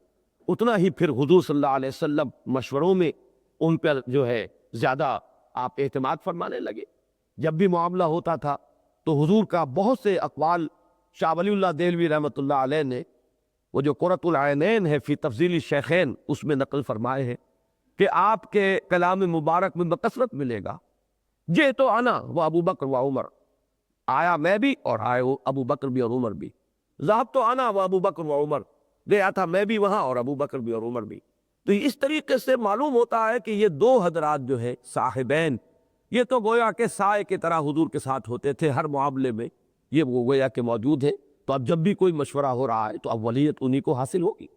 اتنا ہی پھر حضور صلی اللہ علیہ وسلم مشوروں میں ان پر جو ہے زیادہ آپ اعتماد فرمانے لگے۔ جب بھی معاملہ ہوتا تھا تو حضور کا بہت سے اقوال شاہ ولی اللہ دہلوی رحمۃ اللہ علیہ نے، وہ جو قرۃ العینین ہے فی تفضیل الشیخین، اس میں نقل فرمائے ہیں کہ آپ کے کلام مبارک میں بکثرت ملے گا جے تو انا و ابو بکر و عمر، آیا میں بھی اور آئے ابو بکر بھی اور عمر بھی، ذهبت تو انا و ابو بکر و عمر، گیا تھا میں بھی وہاں اور ابو بکر بھی اور عمر بھی۔ تو اس طریقے سے معلوم ہوتا ہے کہ یہ دو حضرات جو ہے صاحبین، یہ تو گویا کہ سائے کی طرح حضور کے ساتھ ہوتے تھے ہر معاملے میں، یہ وہ گویا کہ موجود ہے۔ تو اب جب بھی کوئی مشورہ ہو رہا ہے تو اب ولیت انہی کو حاصل ہوگی۔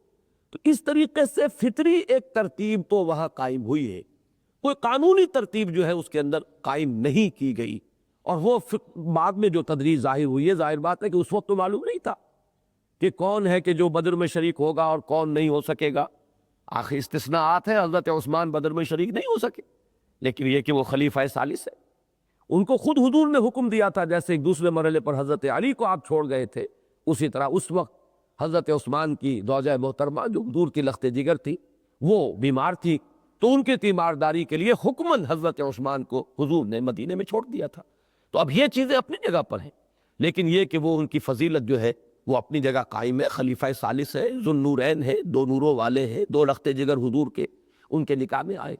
تو اس طریقے سے فطری ایک ترتیب تو وہاں قائم ہوئی ہے، کوئی قانونی ترتیب جو ہے اس کے اندر قائم نہیں کی گئی، اور وہ بعد میں جو تدریج ظاہر ہوئی ہے، ظاہر بات ہے کہ اس وقت تو معلوم نہیں تھا کہ کون ہے کہ جو بدر میں شریک ہوگا اور کون نہیں ہو سکے گا۔ آخر استثناءات ہیں، حضرت عثمان بدر میں شریک نہیں ہو سکے، لیکن یہ کہ وہ خلیفہ ثالث ہے، ان کو خود حضور نے حکم دیا تھا، جیسے ایک دوسرے مرحلے پر حضرت علی کو آپ چھوڑ گئے تھے، اسی طرح اس وقت حضرت عثمان کی زوجہ محترمہ جو حضور کی لخت جگر تھی، وہ بیمار تھی، تو ان کی تیمارداری کے لیے حکماً حضرت عثمان کو حضور نے مدینے میں چھوڑ دیا تھا۔ تو اب یہ چیزیں اپنی جگہ پر ہیں، لیکن یہ کہ وہ ان کی فضیلت جو ہے وہ اپنی جگہ قائم ہے، خلیفہ ثالث ہے، ذو النورین ہے، دو نوروں والے ہیں، دو لخت جگر حضور کے ان کے نکاح میں آئے۔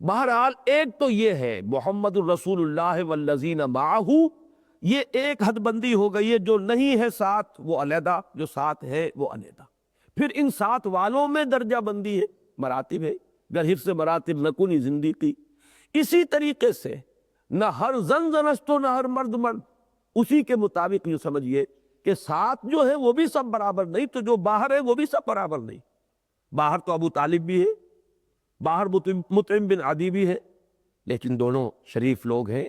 بہرحال ایک تو یہ ہے محمد الرسول اللہ والذین معہ، یہ ایک حد بندی ہو گئی ہے، جو نہیں ہے ساتھ وہ علیحدہ، جو ساتھ ہے وہ علیحدہ۔ پھر ان ساتھ والوں میں درجہ بندی ہے، مراتب ہے، گر حفظ مراتب نکنی زندگی۔ اسی طریقے سے نہ ہر زن زنست و نہ ہر مرد مرد، اسی کے مطابق یہ سمجھیے کہ ساتھ جو ہے وہ بھی سب برابر نہیں، تو جو باہر ہے وہ بھی سب برابر نہیں۔ باہر تو ابو طالب بھی ہے، باہر مطعم بن عدی بھی ہے، لیکن دونوں شریف لوگ ہیں،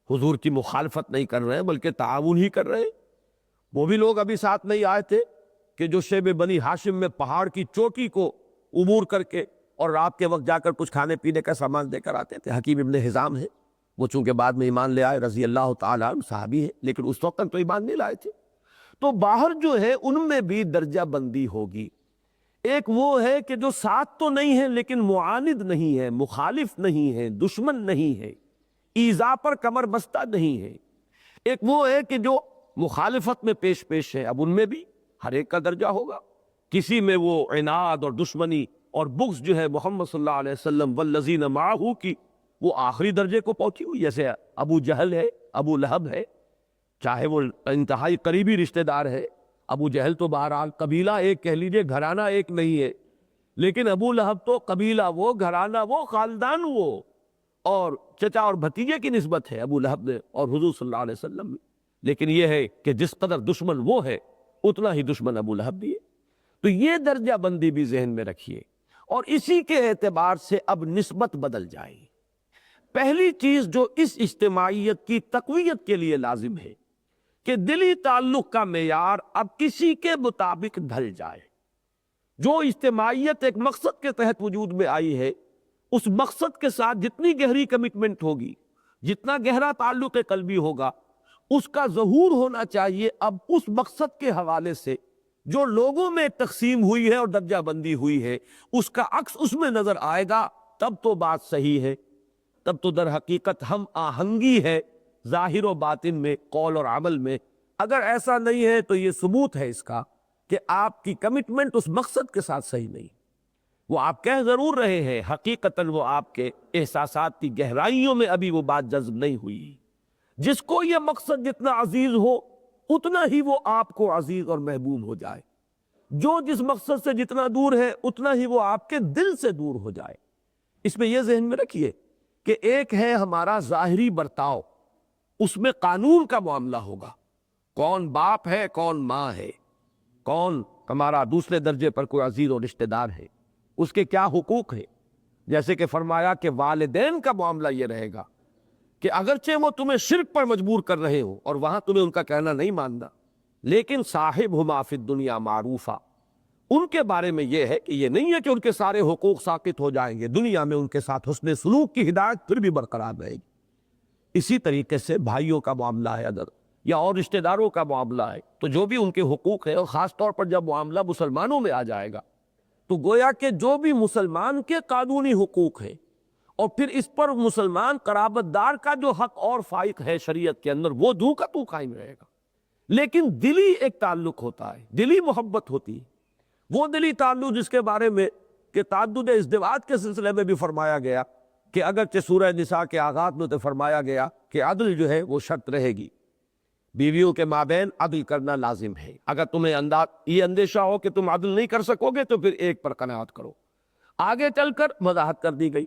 حضور کی مخالفت نہیں کر رہے ہیں بلکہ تعاون ہی کر رہے ہیں۔ وہ بھی لوگ ابھی ساتھ نہیں آئے تھے کہ جو شیب بنی ہاشم میں پہاڑ کی چوٹی کو عبور کر کے اور رات کے وقت جا کر کچھ کھانے پینے کا سامان دے کر آتے تھے۔ حکیم ابن حزام ہے، وہ چونکہ بعد میں ایمان لے آئے، رضی اللہ تعالیٰ عنہ، صحابی ہے، لیکن اس وقت تک تو ایمان نہیں لائے تھے۔ تو باہر جو ہے ان میں بھی درجہ بندی ہوگی۔ ایک وہ ہے کہ جو ساتھ تو نہیں ہے لیکن معاند نہیں ہے، مخالف نہیں ہے، دشمن نہیں ہے، ایذا پر کمر بستہ نہیں ہے۔ ایک وہ ہے کہ جو مخالفت میں پیش ہے، اب ان میں بھی ہر ایک کا درجہ ہوگا۔ کسی میں وہ عناد اور دشمنی اور بغض جو ہے محمد صلی اللہ علیہ وسلم والذین معہ کی، وہ آخری درجے کو پہنچی ہوئی، جیسے ابو جہل ہے، ابو لہب ہے، چاہے وہ انتہائی قریبی رشتہ دار ہے۔ ابو جہل تو بہرحال قبیلہ ایک کہہ لیجئے، گھرانہ ایک نہیں ہے، لیکن ابو لہب تو قبیلہ وہ، گھرانہ وہ، خاندان وہ، اور چچا اور بھتیجے کی نسبت ہے ابو لہب نے اور حضور صلی اللہ علیہ وسلم میں۔ لیکن یہ ہے کہ جس قدر دشمن وہ ہے اتنا ہی دشمن ابو لہب بھی ہے۔ تو یہ درجہ بندی بھی ذہن میں رکھیے، اور اسی کے اعتبار سے اب نسبت بدل جائے۔ پہلی چیز جو اس اجتماعیت کی تقویت کے لیے لازم ہے کہ دلی تعلق کا معیار اب کسی کے مطابق ڈھل جائے۔ جو اجتماعیت ایک مقصد کے تحت وجود میں آئی ہے، اس مقصد کے ساتھ جتنی گہری کمٹمنٹ ہوگی، جتنا گہرا تعلق قلبی ہوگا، اس کا ظہور ہونا چاہیے اب اس مقصد کے حوالے سے جو لوگوں میں تقسیم ہوئی ہے اور درجہ بندی ہوئی ہے، اس کا عکس اس میں نظر آئے گا، تب تو بات صحیح ہے، تب تو در حقیقت ہم آہنگی ہے ظاہر و باطن میں، قول اور عمل میں۔ اگر ایسا نہیں ہے تو یہ ثبوت ہے اس کا کہ آپ کی کمٹمنٹ اس مقصد کے ساتھ صحیح نہیں۔ وہ آپ کہہ ضرور رہے ہیں، حقیقتاً وہ آپ کے احساسات کی گہرائیوں میں ابھی وہ بات جذب نہیں ہوئی۔ جس کو یہ مقصد جتنا عزیز ہو اتنا ہی وہ آپ کو عزیز اور محبوب ہو جائے، جو جس مقصد سے جتنا دور ہے اتنا ہی وہ آپ کے دل سے دور ہو جائے۔ اس میں یہ ذہن میں رکھیے کہ ایک ہے ہمارا ظاہری برتاؤ، اس میں قانون کا معاملہ ہوگا، کون باپ ہے، کون ماں ہے، کون ہمارا دوسرے درجے پر کوئی عزیز و رشتہ دار ہے، اس کے کیا حقوق ہے۔ جیسے کہ فرمایا کہ والدین کا معاملہ یہ رہے گا کہ اگرچہ وہ تمہیں شرک پر مجبور کر رہے ہو اور وہاں تمہیں ان کا کہنا نہیں ماننا، لیکن صاحبہما فی الدنیا معروفا، ان کے بارے میں یہ ہے کہ یہ نہیں ہے کہ ان کے سارے حقوق ساقط ہو جائیں گے، دنیا میں ان کے ساتھ حسن سلوک کی ہدایت پھر بھی برقرار رہے گی۔ اسی طریقے سے بھائیوں کا معاملہ ہے اگر، یا اور رشتہ داروں کا معاملہ ہے، تو جو بھی ان کے حقوق ہے، اور خاص طور پر جب معاملہ مسلمانوں میں آ جائے گا تو گویا کہ جو بھی مسلمان کے قانونی حقوق ہے اور پھر اس پر مسلمان قرابت دار کا جو حق اور فائق ہے شریعت کے اندر، وہ دو کا تو قائم رہے گا۔ لیکن دلی ایک تعلق ہوتا ہے، دلی محبت ہوتی ہے، وہ دلی تعلق جس کے بارے میں کہ تعدد ازدواج کے سلسلے میں بھی فرمایا گیا کہ اگرچہ سورہ نساء کے آغاز میں تو فرمایا گیا کہ عدل جو ہے وہ شرط رہے گی، بیویوں کے مابین عدل کرنا لازم ہے، اگر تمہیں یہ اندیشہ ہو کہ تم عدل نہیں کر سکو گے تو پھر ایک پر قناعت کرو۔ آگے چل کر وضاحت کر دی گئی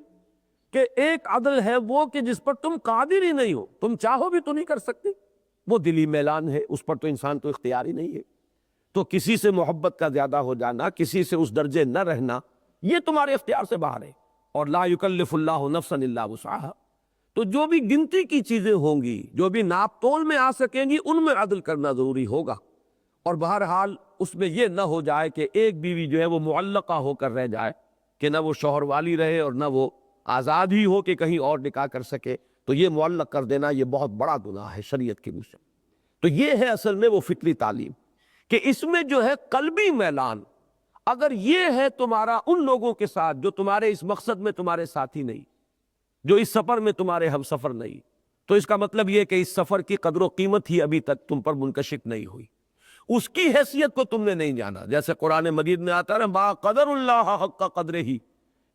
کہ ایک عدل ہے وہ کہ جس پر تم قادر ہی نہیں ہو، تم چاہو بھی تو نہیں کر سکتے، وہ دلی میلان ہے، اس پر تو انسان تو اختیار ہی نہیں ہے۔ تو کسی سے محبت کا زیادہ ہو جانا، کسی سے اس درجے نہ رہنا، یہ تمہارے اختیار سے باہر ہے، اور لا یکلف اللہ نفسا الا وسعها۔ تو جو بھی گنتی کی چیزیں ہوں گی، جو بھی ناپ تول میں آ سکیں گی، ان میں عدل کرنا ضروری ہوگا، اور بہرحال اس میں یہ نہ ہو جائے کہ ایک بیوی جو ہے وہ معلقہ ہو کر رہ جائے، کہ نہ وہ شوہر والی رہے اور نہ وہ آزاد ہی ہو کہ کہیں اور نکاح کر سکے، تو یہ معلق کر دینا یہ بہت بڑا گناہ ہے شریعت کی روح سے۔ تو یہ ہے اصل میں وہ فکری تعلیم کہ اس میں جو ہے قلبی میلان، اگر یہ ہے تمہارا ان لوگوں کے ساتھ جو تمہارے اس مقصد میں تمہارے ساتھی نہیں، جو اس سفر میں تمہارے ہم سفر نہیں، تو اس کا مطلب یہ کہ اس سفر کی قدر و قیمت ہی ابھی تک تم پر منکشف نہیں ہوئی، اس کی حیثیت کو تم نے نہیں جانا۔ جیسے قرآن مجید میں آتا ہے ما قدر اللہ حق قدرہ،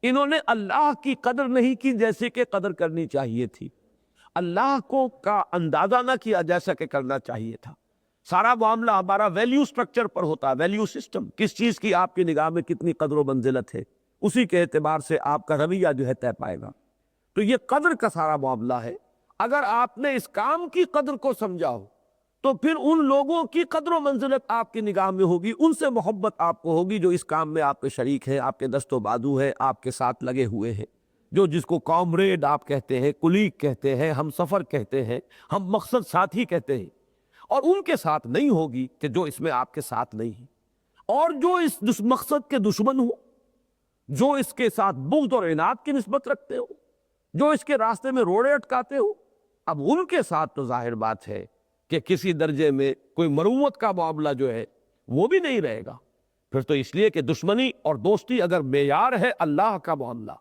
انہوں نے اللہ کی قدر نہیں کی جیسے کہ قدر کرنی چاہیے تھی، اللہ کو کا اندازہ نہ کیا جیسا کہ کرنا چاہیے تھا۔ سارا معاملہ ہمارا ویلیو سٹرکچر پر ہوتا ہے، ویلیو سسٹم، کس چیز کی آپ کی نگاہ میں کتنی قدر و منزلت ہے، اسی کے اعتبار سے آپ کا رویہ جو ہے طے پائے گا۔ تو یہ قدر کا سارا معاملہ ہے۔ اگر آپ نے اس کام کی قدر کو سمجھا ہو تو پھر ان لوگوں کی قدر و منزلت آپ کی نگاہ میں ہوگی، ان سے محبت آپ کو ہوگی جو اس کام میں آپ کے شریک ہیں، آپ کے دست و بازو ہیں، آپ کے ساتھ لگے ہوئے ہیں، جو جس کو کامریڈ آپ کہتے ہیں، کلیگ کہتے ہیں، ہم سفر کہتے ہیں، ہم مقصد ساتھی کہتے ہیں، اور ان کے ساتھ نہیں ہوگی کہ جو اس میں آپ کے ساتھ نہیں ہے، اور جو اس مقصد کے دشمن ہو، جو اس کے ساتھ بغض اور عناد کی نسبت رکھتے ہو، جو اس کے راستے میں روڑے اٹکاتے ہو، اب ان کے ساتھ تو ظاہر بات ہے کہ کسی درجے میں کوئی مروت کا معاملہ جو ہے وہ بھی نہیں رہے گا۔ پھر تو اس لیے کہ دشمنی اور دوستی اگر معیار ہے اللہ کا معاملہ،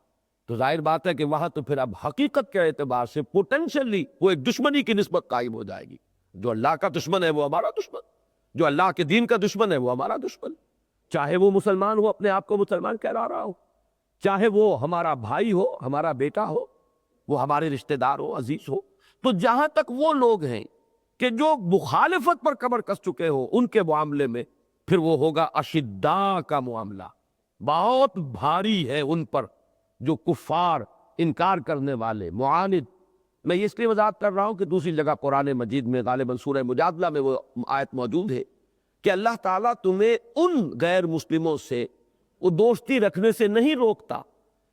تو ظاہر بات ہے کہ وہاں تو پھر اب حقیقت کے اعتبار سے پوٹینشلی وہ ایک دشمنی کی نسبت قائم ہو جائے گی۔ جو اللہ کا دشمن ہے وہ ہمارا دشمن، جو اللہ کے دین کا دشمن ہے وہ ہمارا دشمن، چاہے وہ مسلمان ہو، اپنے آپ کو مسلمان کہلا رہا ہو، چاہے وہ ہمارا بھائی ہو، ہمارا بیٹا ہو، وہ ہمارے رشتہ دار ہو، عزیز ہو۔ تو جہاں تک وہ لوگ ہیں کہ جو مخالفت پر کمر کس چکے ہو، ان کے معاملے میں پھر وہ ہوگا اشداء کا معاملہ، بہت بھاری ہے ان پر جو کفار، انکار کرنے والے، معاند۔ میں یہ اس لیے وضاحت کر رہا ہوں کہ دوسری جگہ قرآن مجید میں غالباً سورہ مجادلہ میں وہ آیت موجود ہے کہ اللہ تعالیٰ تمہیں ان غیر مسلموں سے وہ دوستی رکھنے سے نہیں روکتا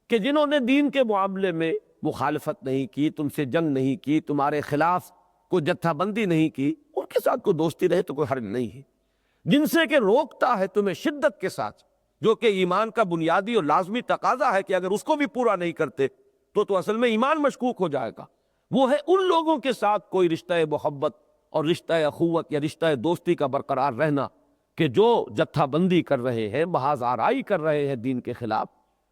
کہ جنہوں نے دین کے معاملے میں مخالفت نہیں کی، تم سے جنگ نہیں کی، تمہارے خلاف کوئی جتھا بندی نہیں کی، ان کے ساتھ کوئی دوستی رہے تو کوئی حرج نہیں ہے۔ جن سے کہ روکتا ہے تمہیں شدت کے ساتھ، جو کہ ایمان کا بنیادی اور لازمی تقاضا ہے کہ اگر اس کو بھی پورا نہیں کرتے تو اصل میں ایمان مشکوک ہو جائے گا، وہ ہے ان لوگوں کے ساتھ کوئی رشتہ محبت اور رشتہ اخوت یا رشتہ دوستی کا برقرار رہنا کہ جو جتھا بندی کر رہے ہیں، محاذ آرائی کر رہے ہیں دین کے خلاف،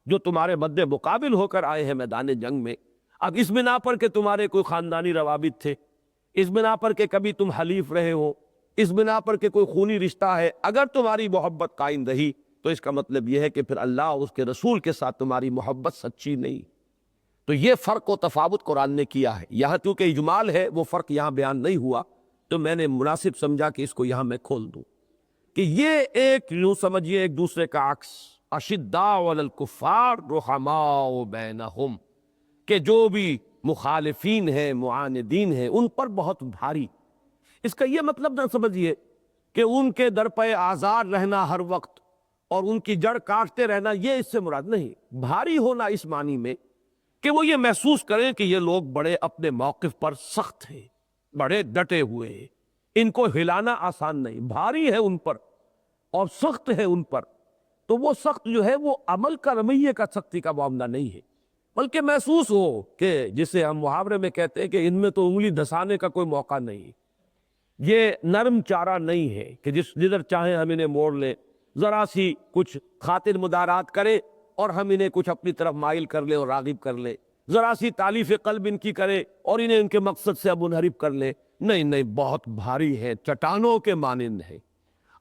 جو تمہارے مد مقابل ہو کر آئے ہیں میدان جنگ میں، اب اس بنا پر کہ تمہارے کوئی خاندانی روابط تھے، اس بنا پر کہ کبھی تم حلیف رہے ہو، اس بنا پر کہ کوئی خونی رشتہ ہے، اگر تمہاری محبت قائم رہی تو اس کا مطلب یہ ہے کہ پھر اللہ اور اس کے رسول کے ساتھ تمہاری محبت سچی نہیں۔ تو یہ فرق و تفاوت قرآن نے کیا ہے، یہاں کیونکہ اجمال ہے وہ فرق یہاں بیان نہیں ہوا، تو میں نے مناسب سمجھا کہ اس کو یہاں میں کھول دوں کہ یہ ایک یوں سمجھیے ایک دوسرے کا عکس، اشداء علی الکفار رحماء بینہم، کہ جو بھی مخالفین ہیں، معاندین ہیں، ان پر بہت بھاری۔ اس کا یہ مطلب نہ سمجھیے کہ ان کے در پہ آزار رہنا ہر وقت اور ان کی جڑ کاٹتے رہنا، یہ اس سے مراد نہیں۔ بھاری ہونا اس معنی میں کہ وہ یہ محسوس کریں کہ یہ لوگ بڑے اپنے موقف پر سخت ہیں، بڑے ڈٹے ہوئے ہیں، ان کو ہلانا آسان نہیں، بھاری ہے ان پر اور سخت ہے ان پر۔ تو وہ سخت جو ہے وہ عمل کا، رویے کا سختی کا معاملہ نہیں ہے، بلکہ محسوس ہو کہ جسے ہم محاورے میں کہتے ہیں کہ ان میں تو انگلی دھسانے کا کوئی موقع نہیں، یہ نرم چارہ نہیں ہے کہ جدھر چاہیں ہم انہیں موڑ لیں، ذرا سی کچھ خاطر مدارات کرے اور ہم انہیں کچھ اپنی طرف مائل کر لیں اور راغب کر لیں، ذرا سی تالیف قلب ان کی کرے اور انہیں ان کے مقصد سے اب منحرف کر لیں۔ نہیں نہیں، بہت بھاری ہے، چٹانوں کے مانند ہے،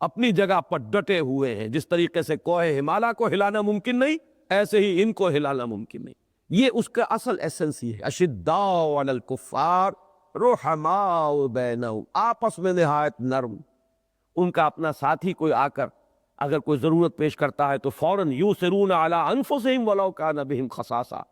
اپنی جگہ پر ڈٹے ہوئے ہیں۔ جس طریقے سے کوہ ہمالیہ کو ہلانا ممکن نہیں، ایسے ہی ان کو ہلانا ممکن نہیں۔ یہ اس کا اصل ایسنس ہی ہے۔ اشداء علی الکفار رحماء بینہم، آپس میں نہایت نرم۔ ان کا اپنا ساتھی کوئی آ کر اگر کوئی ضرورت پیش کرتا ہے تو فوراً یوسرون علی انفسہم ولو کان بہم خصاصہ،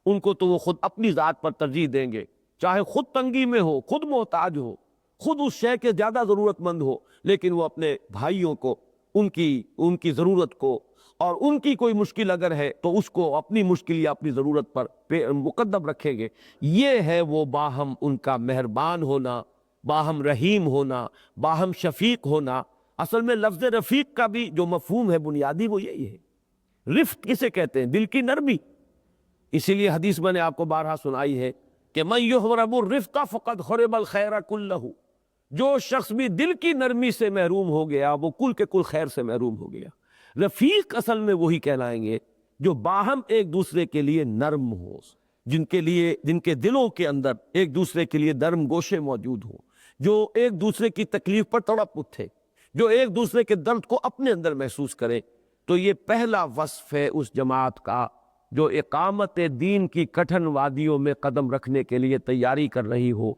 ان کو تو وہ خود اپنی ذات پر ترجیح دیں گے، چاہے خود تنگی میں ہو، خود محتاج ہو، خود اس شے کے زیادہ ضرورت مند ہو، لیکن وہ اپنے بھائیوں کو، ان کی ضرورت کو، اور ان کی کوئی مشکل اگر ہے تو اس کو اپنی مشکل یا اپنی ضرورت پر مقدم رکھیں گے۔ یہ ہے وہ باہم ان کا مہربان ہونا، باہم رحیم ہونا، باہم شفیق ہونا۔ اصل میں لفظ رفیق کا بھی جو مفہوم ہے بنیادی وہ یہی ہے۔ رفق کسے کہتے ہیں؟ دل کی نرمی۔ اسی لیے حدیث میں نے آپ کو بارہا سنائی ہے کہ من یحرم الرفق فقد حرم الخیر کلہ، جو شخص بھی دل کی نرمی سے محروم ہو گیا وہ کل کے کل خیر سے محروم ہو گیا۔ رفیق اصل میں وہی کہلائیں گے جو باہم ایک دوسرے کے لیے نرم ہو، جن کے دلوں کے اندر ایک دوسرے کے لیے نرم گوشے موجود ہوں، جو ایک دوسرے کی تکلیف پر تڑپ اٹھے، جو ایک دوسرے کے درد کو اپنے اندر محسوس کرے۔ تو یہ پہلا وصف ہے اس جماعت کا جو اقامت دین کی کٹھن وادیوں میں قدم رکھنے کے لیے تیاری کر رہی ہو۔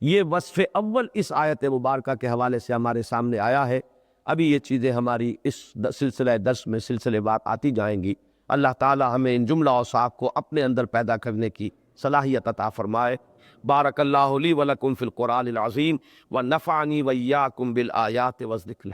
یہ وصف اول اس آیت مبارکہ کے حوالے سے ہمارے سامنے آیا ہے۔ ابھی یہ چیزیں ہماری اس سلسلہ درس میں سلسلے بات آتی جائیں گی۔ اللہ تعالی ہمیں ان جملہ اوصاف کو اپنے اندر پیدا کرنے کی صلاحیت عطا فرمائے۔ بارک اللہ لی ولکم فی القرآن العظیم ونفعنی وإیاکم بالآیات والذکر